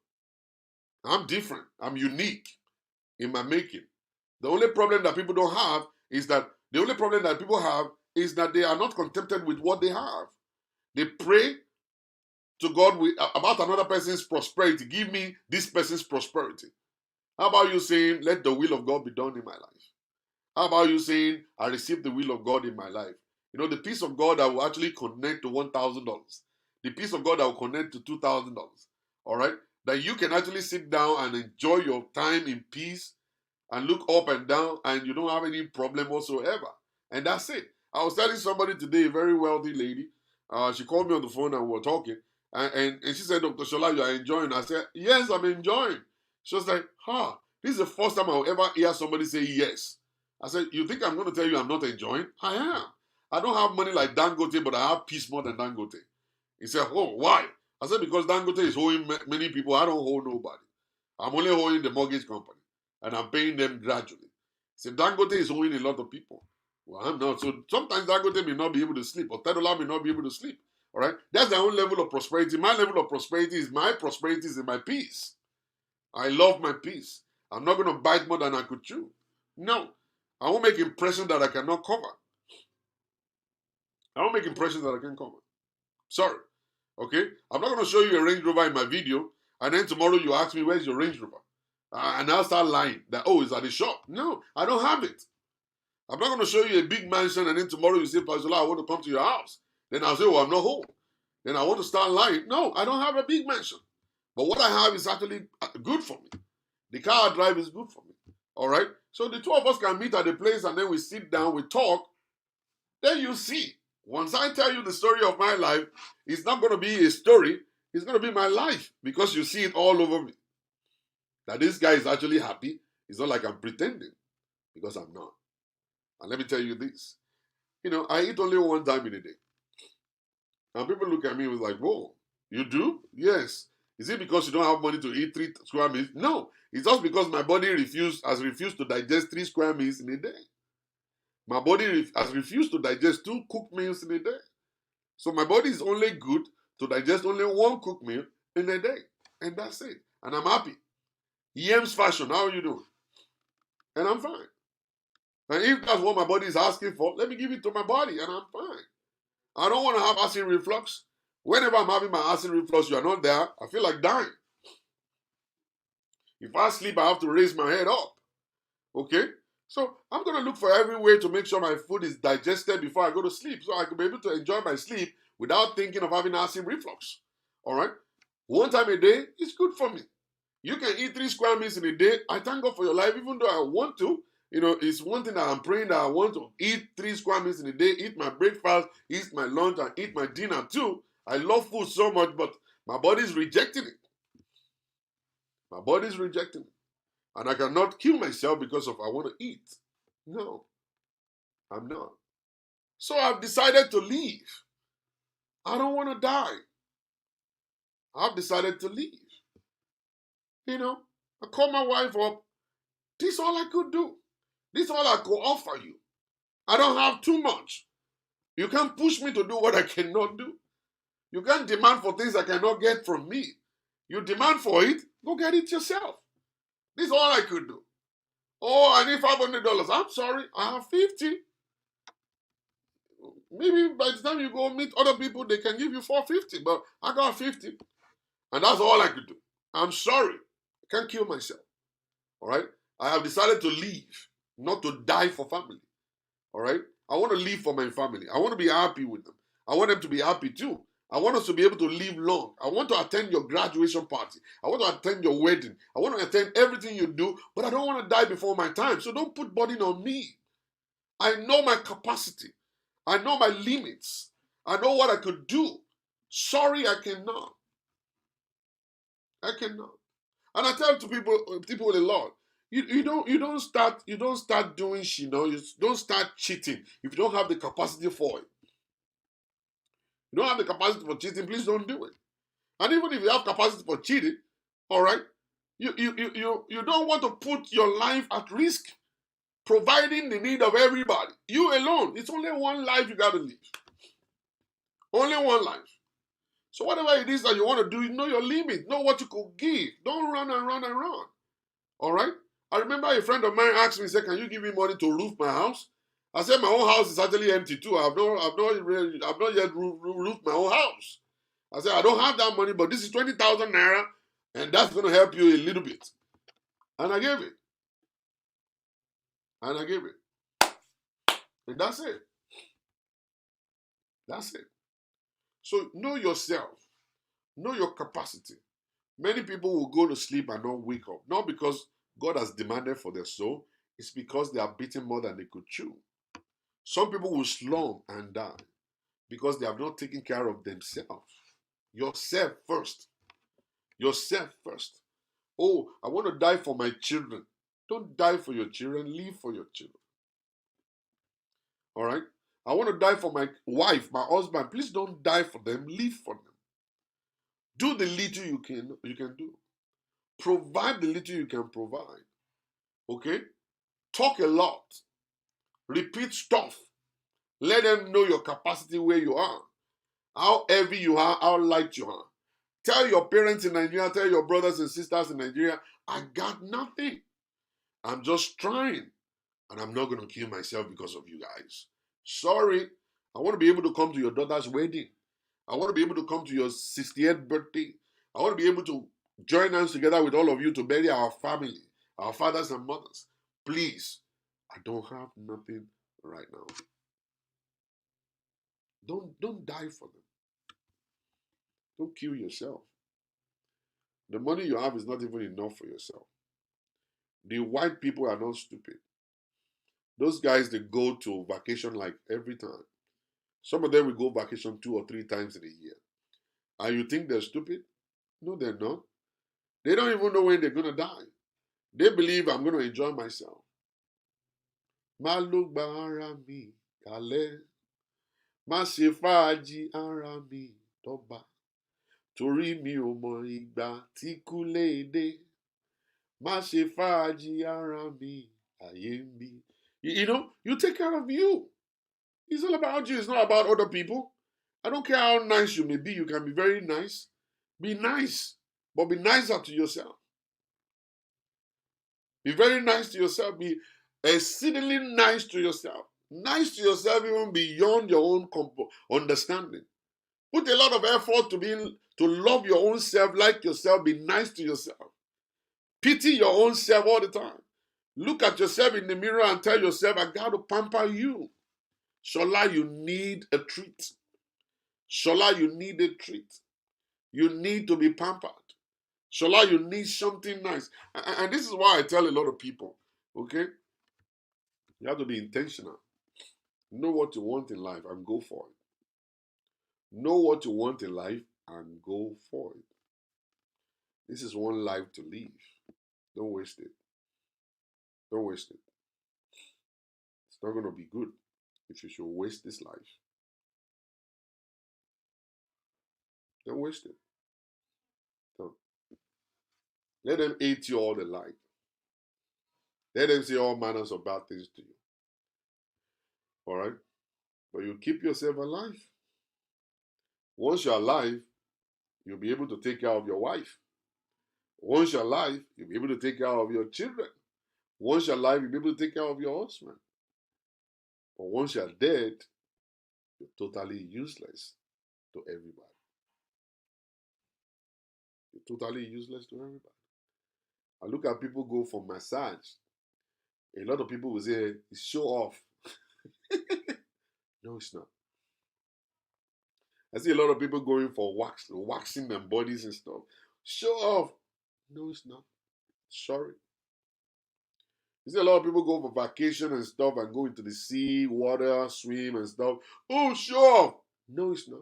I'm different. I'm unique in my making. The only problem that people don't have is that the only problem that people have is that they are not contented with what they have. They pray to God about another person's prosperity. Give me this person's prosperity. How about you saying, let the will of God be done in my life? How about you saying, I receive the will of God in my life? You know, the peace of God that will actually connect to $1,000. The peace of God that will connect to $2,000. All right? That you can actually sit down and enjoy your time in peace and look up and down and you don't have any problem whatsoever. And that's it. I was telling somebody today, a very wealthy lady, she called me on the phone and we were talking. And she said, Dr. Shola, you are enjoying. I said, yes, I'm enjoying. She was like, this is the first time I'll ever hear somebody say yes. I said, you think I'm going to tell you I'm not enjoying? I am. I don't have money like Dangote, but I have peace more than Dangote. He said, oh, why? I said, because Dangote is owing many people. I don't owe nobody. I'm only owing the mortgage company. And I'm paying them gradually. So Dangote is owing a lot of people. Well, I'm not. So sometimes Dangote may not be able to sleep, or Tedola may not be able to sleep. All right? That's their own level of prosperity. My level of prosperity is in my peace. I love my peace. I'm not going to bite more than I could chew. No. I won't make impressions that I cannot cover. I won't make impressions that I can cover. Sorry. Okay? I'm not going to show you a Range Rover in my video, and then tomorrow you ask me, where's your Range Rover? And I'll start lying that, oh, it's at the shop. No, I don't have it. I'm not going to show you a big mansion and then tomorrow you say, Pastor, I want to come to your house. Then I'll say, oh, I'm not home. Then I want to start lying. No, I don't have a big mansion. But what I have is actually good for me. The car I drive is good for me. All right? So the two of us can meet at the place and then we sit down, we talk. Then you see. Once I tell you the story of my life, it's not going to be a story. It's going to be my life because you see it all over me. That this guy is actually happy. It's not like I'm pretending, because I'm not. And let me tell you this. You know, I eat only one time in a day. And people look at me and was like, whoa, you do? Yes. Is it because you don't have money to eat 3 square meals? No. It's just because my body has refused to digest 3 square meals in a day. My body has refused to digest 2 cooked meals in a day. So my body is only good to digest only 1 cooked meal in a day. And that's it. And I'm happy. Yams fashion, how are you doing? And I'm fine. And if that's what my body is asking for, let me give it to my body and I'm fine. I don't want to have acid reflux. Whenever I'm having my acid reflux, you are not there, I feel like dying. If I sleep, I have to raise my head up. Okay? So I'm going to look for every way to make sure my food is digested before I go to sleep so I can be able to enjoy my sleep without thinking of having acid reflux. All right? 1 time a day is good for me. You can eat 3 square meals in a day. I thank God for your life, even though I want to. It's one thing that I'm praying that I want to eat 3 square meals in a day, eat my breakfast, eat my lunch, and eat my dinner too. I love food so much, but my body is rejecting it. My body is rejecting it. And I cannot kill myself because of I want to eat. No, I'm not. So I've decided to leave. I don't want to die. I've decided to leave. I called my wife up. This is all I could do. This is all I could offer you. I don't have too much. You can't push me to do what I cannot do. You can't demand for things I cannot get from me. You demand for it, go get it yourself. This is all I could do. Oh, I need $500. I'm sorry, I have 50. Maybe by the time you go meet other people, they can give you 450, but I got 50. And that's all I could do. I'm sorry. I can't kill myself. All right? I have decided to leave, not to die for family. All right? I want to live for my family. I want to be happy with them. I want them to be happy too. I want us to be able to live long. I want to attend your graduation party. I want to attend your wedding. I want to attend everything you do, but I don't want to die before my time. So don't put burden on me. I know my capacity. I know my limits. I know what I could do. Sorry, I cannot. I cannot. And I tell to people a lot. You don't start doing you don't start cheating if you don't have the capacity for it. You don't have the capacity for cheating, please don't do it. And even if you have capacity for cheating, all right, you don't want to put your life at risk, providing the need of everybody. You alone. It's only one life you got to live. Only one life. So whatever it is that you want to do, you know your limit. Know what you could give. Don't run and run and run. All right? I remember a friend of mine asked me, said, can you give me money to roof my house? I said, my own house is actually empty too. I've not yet roofed my own house. I said, I don't have that money, but this is 20,000 naira, and that's going to help you a little bit. And I gave it. And I gave it. And that's it. That's it. So know yourself. Know your capacity. Many people will go to sleep and not wake up. Not because God has demanded for their soul. It's because they are beaten more than they could chew. Some people will slump and die because they have not taken care of themselves. Yourself first. Yourself first. Oh, I want to die for my children. Don't die for your children. Live for your children. All right? I want to die for my wife, my husband. Please don't die for them. Live for them. Do the little you can do. Provide the little you can provide. Okay? Talk a lot. Repeat stuff. Let them know your capacity where you are. How heavy you are, how light you are. Tell your parents in Nigeria, tell your brothers and sisters in Nigeria, I got nothing. I'm just trying. And I'm not going to kill myself because of you guys. Sorry. I want to be able to come to your daughter's wedding. I want to be able to come to your 68th birthday. I want to be able to join hands together with all of you to bury our family, our fathers and mothers. Please, I don't have nothing right now. Don't die for them. Don't kill yourself. The money you have is not even enough for yourself. The white people are not stupid. Those guys, they go to vacation like every time. Some of them will go vacation 2 or 3 times in a year. And you think they're stupid? No, they're not. They don't even know when they're going to die. They believe I'm going to enjoy myself. Malugba ara mi kale, má ṣe fàájì ara mi dọ́gba, torí mi ò mọ ìgbà tí kú lè dé. Má ṣe fàájì ara mi, ayé ń bí. You know, you take care of you. It's all about you. It's not about other people. I don't care how nice you may be. You can be very nice. Be nice, but be nicer to yourself. Be very nice to yourself. Be exceedingly nice to yourself. Nice to yourself even beyond your own understanding. Put a lot of effort to love your own self, like yourself. Be nice to yourself. Pity your own self all the time. Look at yourself in the mirror and tell yourself, I got to pamper you. Shola, you need a treat. Shola, you need a treat. You need to be pampered. Shola, you need something nice. And this is why I tell a lot of people, okay? You have to be intentional. Know what you want in life and go for it. Know what you want in life and go for it. This is one life to live. Don't waste it. Don't waste it. It's not going to be good if you should waste this life. Don't waste it. Don't. Let them hate you all they like. Let them say all manners of bad things to you. All right? But you keep yourself alive. Once you're alive, you'll be able to take care of your wife. Once you're alive, you'll be able to take care of your children. Once you're alive, you'll be able to take care of your husband. But once you're dead, you're totally useless to everybody. You're totally useless to everybody. I look at people go for massage. A lot of people will say, it's show off. No, it's not. I see a lot of people going for waxing their bodies and stuff. Show off. No, it's not. Sorry. You see a lot of people go for vacation and stuff and go into the sea, water, swim and stuff. Oh, show off. No, it's not.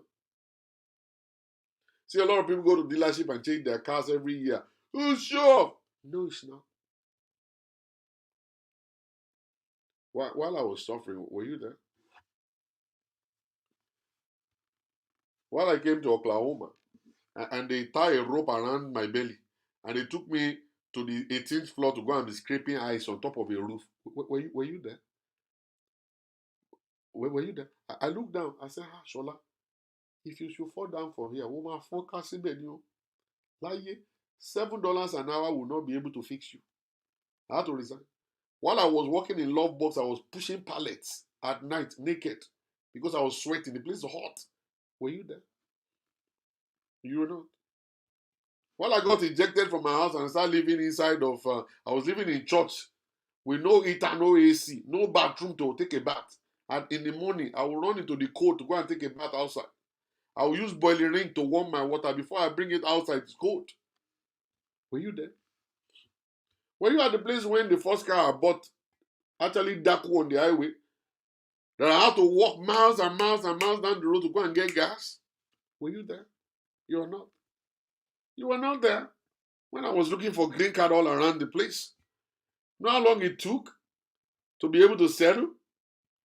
See a lot of people go to dealership and change their cars every year. Oh, show off. No, it's not. While I was suffering, were you there? While I came to Oklahoma, and they tie a rope around my belly, and they took me to the 18th floor to go and be scraping ice on top of a roof. Were you there? Were you there? I looked down. I said, Shola, if you should fall down from here, woman, forecasting you. Like $7 an hour will not be able to fix you. I had to resign. While I was working in Love Box, I was pushing pallets at night naked because I was sweating. The place was hot. Were you there? You were not. While I got ejected from my house and started living inside of, I was living in church with no heater, no AC, no bathroom to take a bath. And in the morning, I will run into the cold to go and take a bath outside. I will use boiling ring to warm my water before I bring it outside. It's cold. Were you there? Were you at the place when the first car I bought actually dark on the highway? That I had to walk miles and miles and miles down the road to go and get gas? Were you there? You were not. You were not there when I was looking for green card all around the place. You know how long it took to be able to settle?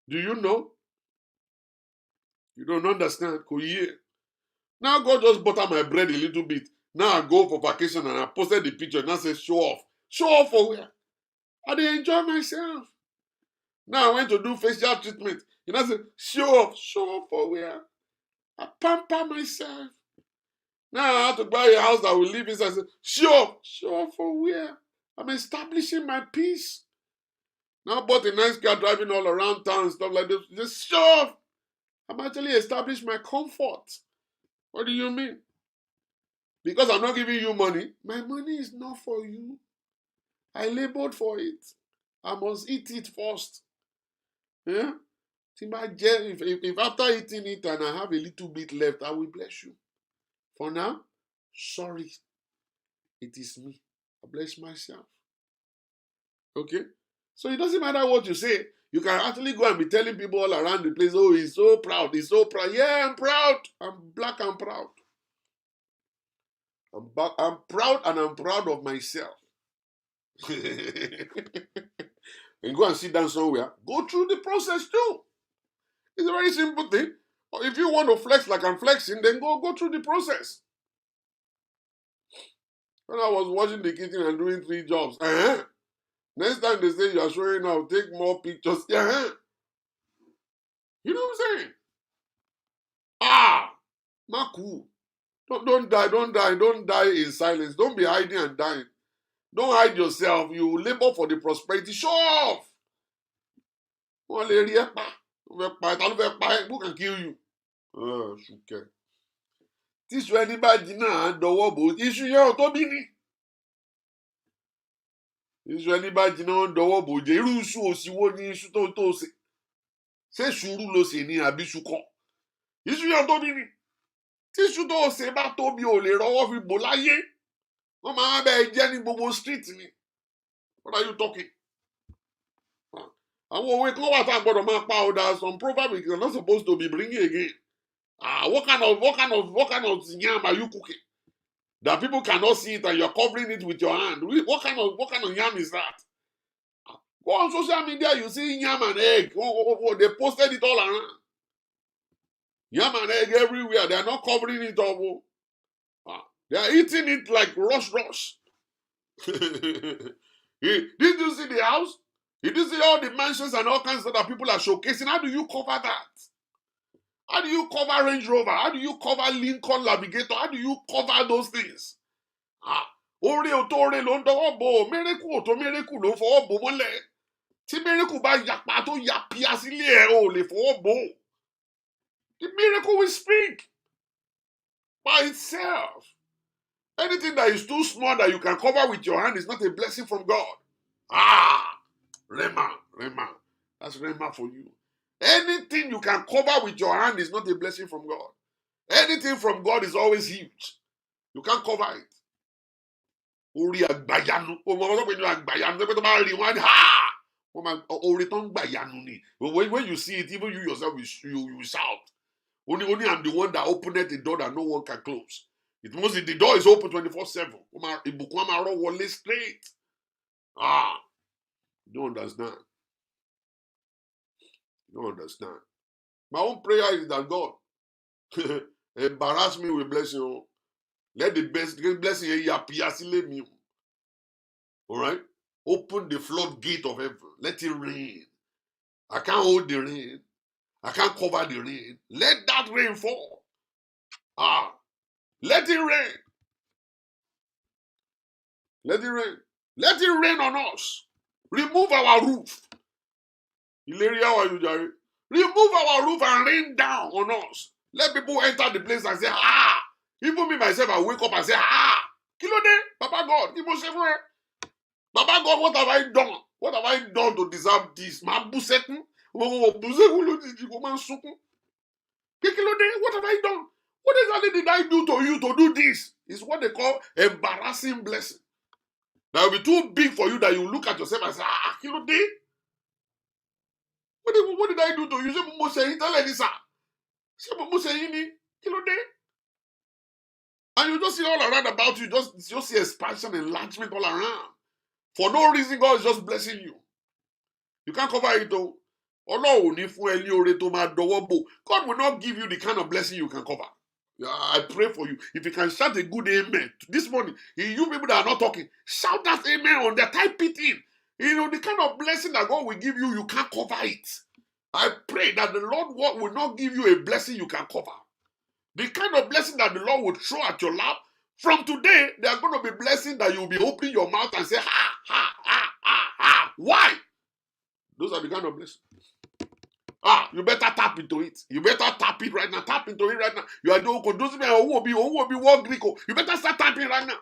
Do you know? You don't understand. Now God just butter my bread a little bit. Now I go for vacation and I posted the picture and I say show off. Show off for where? I didn't enjoy myself. Now I went to do facial treatment. And I said, show off for where? I pamper myself. Now I have to buy a house that will live inside. I said, show off for where? I'm establishing my peace. Now I bought a nice car driving all around town and stuff like this. Just show off. I'm actually establishing my comfort. What do you mean? Because I'm not giving you money. My money is not for you. I labored for it. I must eat it first. Yeah? If after eating it and I have a little bit left, I will bless you. For now, sorry. It is me. I bless myself. Okay? So it doesn't matter what you say. You can actually go and be telling people all around the place, oh, he's so proud. He's so proud. Yeah, I'm proud. I'm black and proud. I'm proud and I'm proud of myself. And go and sit down somewhere. Go through the process too. It's a very simple thing. Or if you want to flex like I'm flexing, then go through the process. When I was washing the kitchen and doing 3 jobs, next time they say you are showing out, take more pictures. You know what I'm saying? Not cool. Don't die in silence. Don't be hiding and dying. Don't hide yourself. You labor for the prosperity. Show off. Who can kill you? Ṣùkẹ́. Tíṣu ẹni bá jiná dọwọ́ bò iṣu yẹn ò tóbi ní. Iṣu ẹni bá jiná dọwọ́ bò jẹ́ irú iṣu òsìwò ní iṣu tó ṣe. Ṣé sùúrù ló ṣe ní àbí iṣu kọ́? Iṣu yẹn ò tóbi ní. Tíṣu tó ṣe bá tóbi ò lè rọwọ́ fi bò láyé. Wọ́n máa bẹ́ẹ̀ jẹ́ ní gbogbo street ni. What are you talking? Àwọn òwe kan wà tá a gbọ́dọ̀ máa pa ọ̀dà. Some proverbs you're not supposed to be bringing again. What kind of yam are you cooking? That people cannot see it and you're covering it with your hand. What kind of yam is that? Go on social media, you see yam and egg. They posted it all around. Yam and egg everywhere. They are not covering it all. They are eating it like rush. Did you see the house? Did you see all the mansions and all kinds of that people are showcasing? How do you cover that? How do you cover Range Rover? How do you cover Lincoln Navigator? How do you cover those things? Ore otore ló ń dọwọ́ bò, miracle oto miracle ló ń fọwọ́ bò mọ́lẹ̀. Tí miracle bá yapa tó yapia sílé ẹ̀ ò lè fọwọ́ bò. The miracle will speak by itself. Anything that is too small that you can cover with your hand is not a blessing from God. Rema. That's Rema for you. Anything you can cover with your hand is not a blessing from God. Anything from God is always huge. You can't cover it. Orí àgbàyanu. When you see it, even you yourself, you shout. Only I'm the one that opened the door that no one can close. It must be the door is open 24/7. Straight. You don't understand. You don't understand. My own prayer is that God embarrass me with blessing. Let the best blessing appear me. All right? Open the floodgate of heaven. Let it rain. I can't hold the rain. I can't cover the rain. Let that rain fall. Let it rain. Let it rain. Let it rain on us. Remove our roof. Remove our roof and rain down on us. Let people enter the place and say, Even me myself, I wake up and say, Kilode, Papa God, Papa God, what have I done? What have I done to deserve this? What have I done? What exactly did I do to you to do this? It's what they call embarrassing blessing. That will be too big for you that you look at yourself and say, Kilode, what did I do to you? And you just see all around about you, just see expansion, enlargement all around. For no reason, God is just blessing you. You can't cover it though. God will not give you the kind of blessing you can cover. I pray for you. If you can shout a good amen this morning, you people that are not talking, shout that amen on there, type it in. You know, the kind of blessing that God will give you, you can't cover it. I pray that the Lord will not give you a blessing you can cover. The kind of blessing that the Lord will throw at your lap, from today, there are going to be blessings that you'll be opening your mouth and say, Why? Those are the kind of blessings. You better tap into it. You better tap it right now. Tap into it right now. You are doing you better start tapping right now.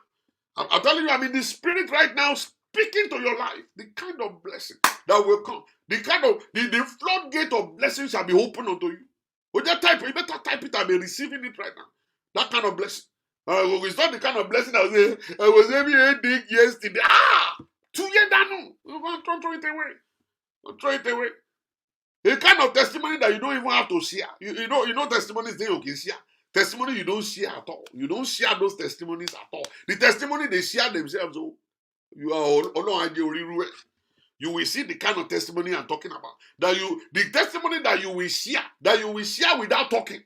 I'm telling you, I'm in the spirit right now, speaking to your life. The kind of blessing that will come. The kind of the floodgate of blessing shall be opened unto you. You better type it and be receiving it right now. That kind of blessing. It's not the kind of blessing that I was having a day yesterday. 2 years down. Don't throw it away. Don't throw it away. A kind of testimony that you don't even have to share. You know testimonies that you can share. Testimony you don't share at all. You don't share those testimonies at all. The testimony they share themselves. You are you will see the kind of testimony I'm talking about. The testimony that you will share without talking.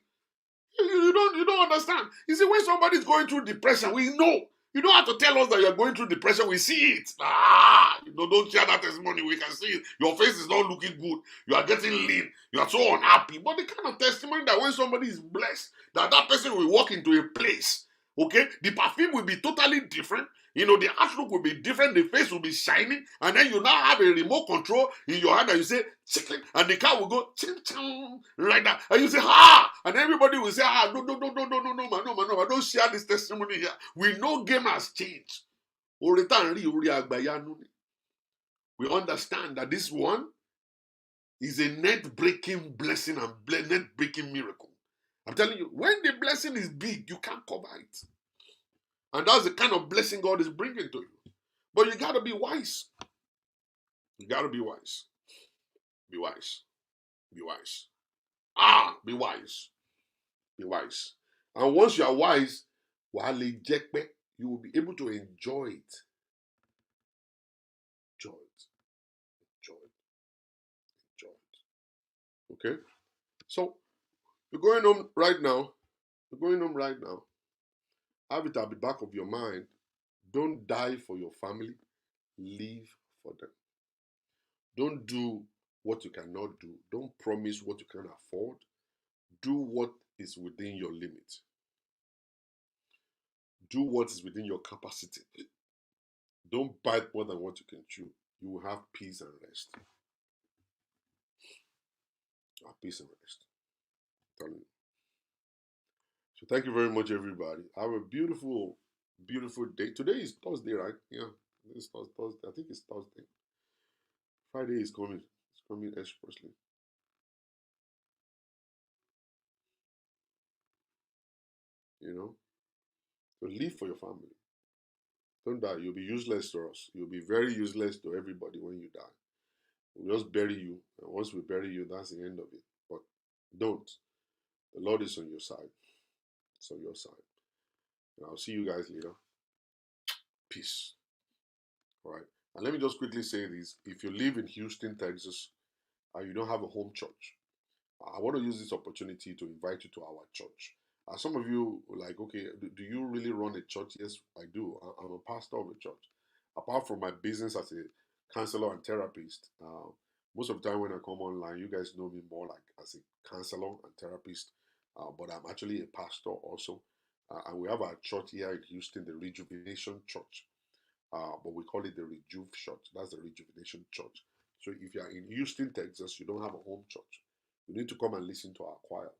You don't understand. You see, when somebody is going through depression, we know You don't have to tell us that you're going through depression. We see it. Don't share that testimony. We can see it. Your face is not looking good. You are getting lean. You are so unhappy. But the kind of testimony that when somebody is blessed, that person will walk into a place, okay? The perfume will be totally different. The outlook will be different. The face will be shining. And then you now have a remote control in your hand and you say, chicken, and the car will go, ching, ching, like that. And you say, and everybody will say, no, man, I don't share this testimony here. We know game has changed. We understand that this one is a net-breaking blessing and net-breaking miracle. I'm telling you, when the blessing is big, you can't cover it. And that's the kind of blessing God is bringing to you. But you got to be wise. You got to be wise. Be wise. Be wise. Be wise. Be wise. And once you are wise, you will be able to enjoy it. Enjoy it. Enjoy it. Enjoy it. Okay? So, you're going home right now. Have it at the back of your mind. Don't die for your family. Live for them. Don't do what you cannot do. Don't promise what you can afford. Do what is within your limit. Do what is within your capacity. Don't bite more than what you can chew. You will have peace and rest. Have peace and rest. I'm telling you. So thank you very much, everybody. Have a beautiful, beautiful day. Today is Thursday, right? Yeah, it's Thursday. I think it's Thursday. Friday is coming. It's coming expressly. So live for your family. Don't die. You'll be useless to us. You'll be very useless to everybody when you die. We'll just bury you. And once we bury you, that's the end of it. But don't. The Lord is on your side. It's on your side. And I'll see you guys later. Peace. All right. And let me just quickly say this. If you live in Houston, Texas, and you don't have a home church, I want to use this opportunity to invite you to our church. Some of you are like, okay, do you really run a church? Yes, I do. I'm a pastor of a church. Apart from my business as a counselor and therapist, most of the time when I come online, you guys know me more like as a counselor and therapist, but I'm actually a pastor also. And we have our church here in Houston, the Rejuvenation Church. But we call it the Rejuve Church. That's the Rejuvenation Church. So if you are in Houston, Texas, you don't have a home church, you need to come and listen to our choir.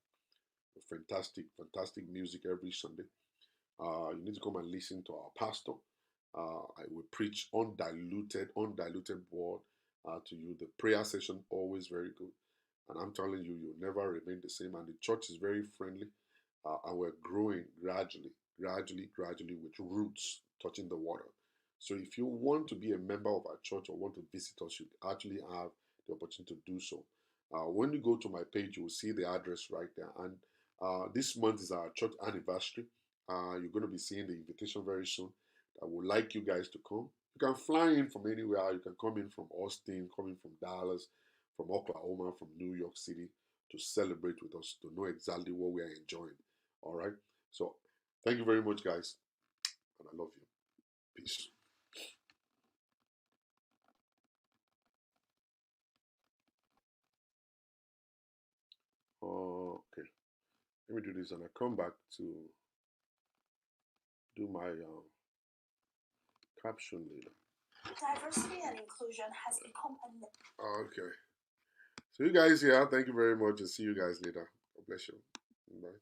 Fantastic, fantastic music every Sunday. You need to come and listen to our pastor. I will preach undiluted word to you. The prayer session always very good, and I'm telling you, you'll never remain the same. And the church is very friendly, and we're growing gradually with roots touching the water. So if you want to be a member of our church or want to visit us, you actually have the opportunity to do so. When you go to my page, you will see the address right there. And this month is our church anniversary. You're going to be seeing the invitation very soon. I would like you guys to come. You can fly in from anywhere. You can come in from Austin, come in from Dallas, from Oklahoma, from New York City to celebrate with us, to know exactly what we are enjoying. All right. So thank you very much, guys. And I love you. Peace. Okay. Let me do this and I come back to do my caption later. Diversity and inclusion has become a... Okay. So you guys here, thank you very much and see you guys later. God bless you. Bye.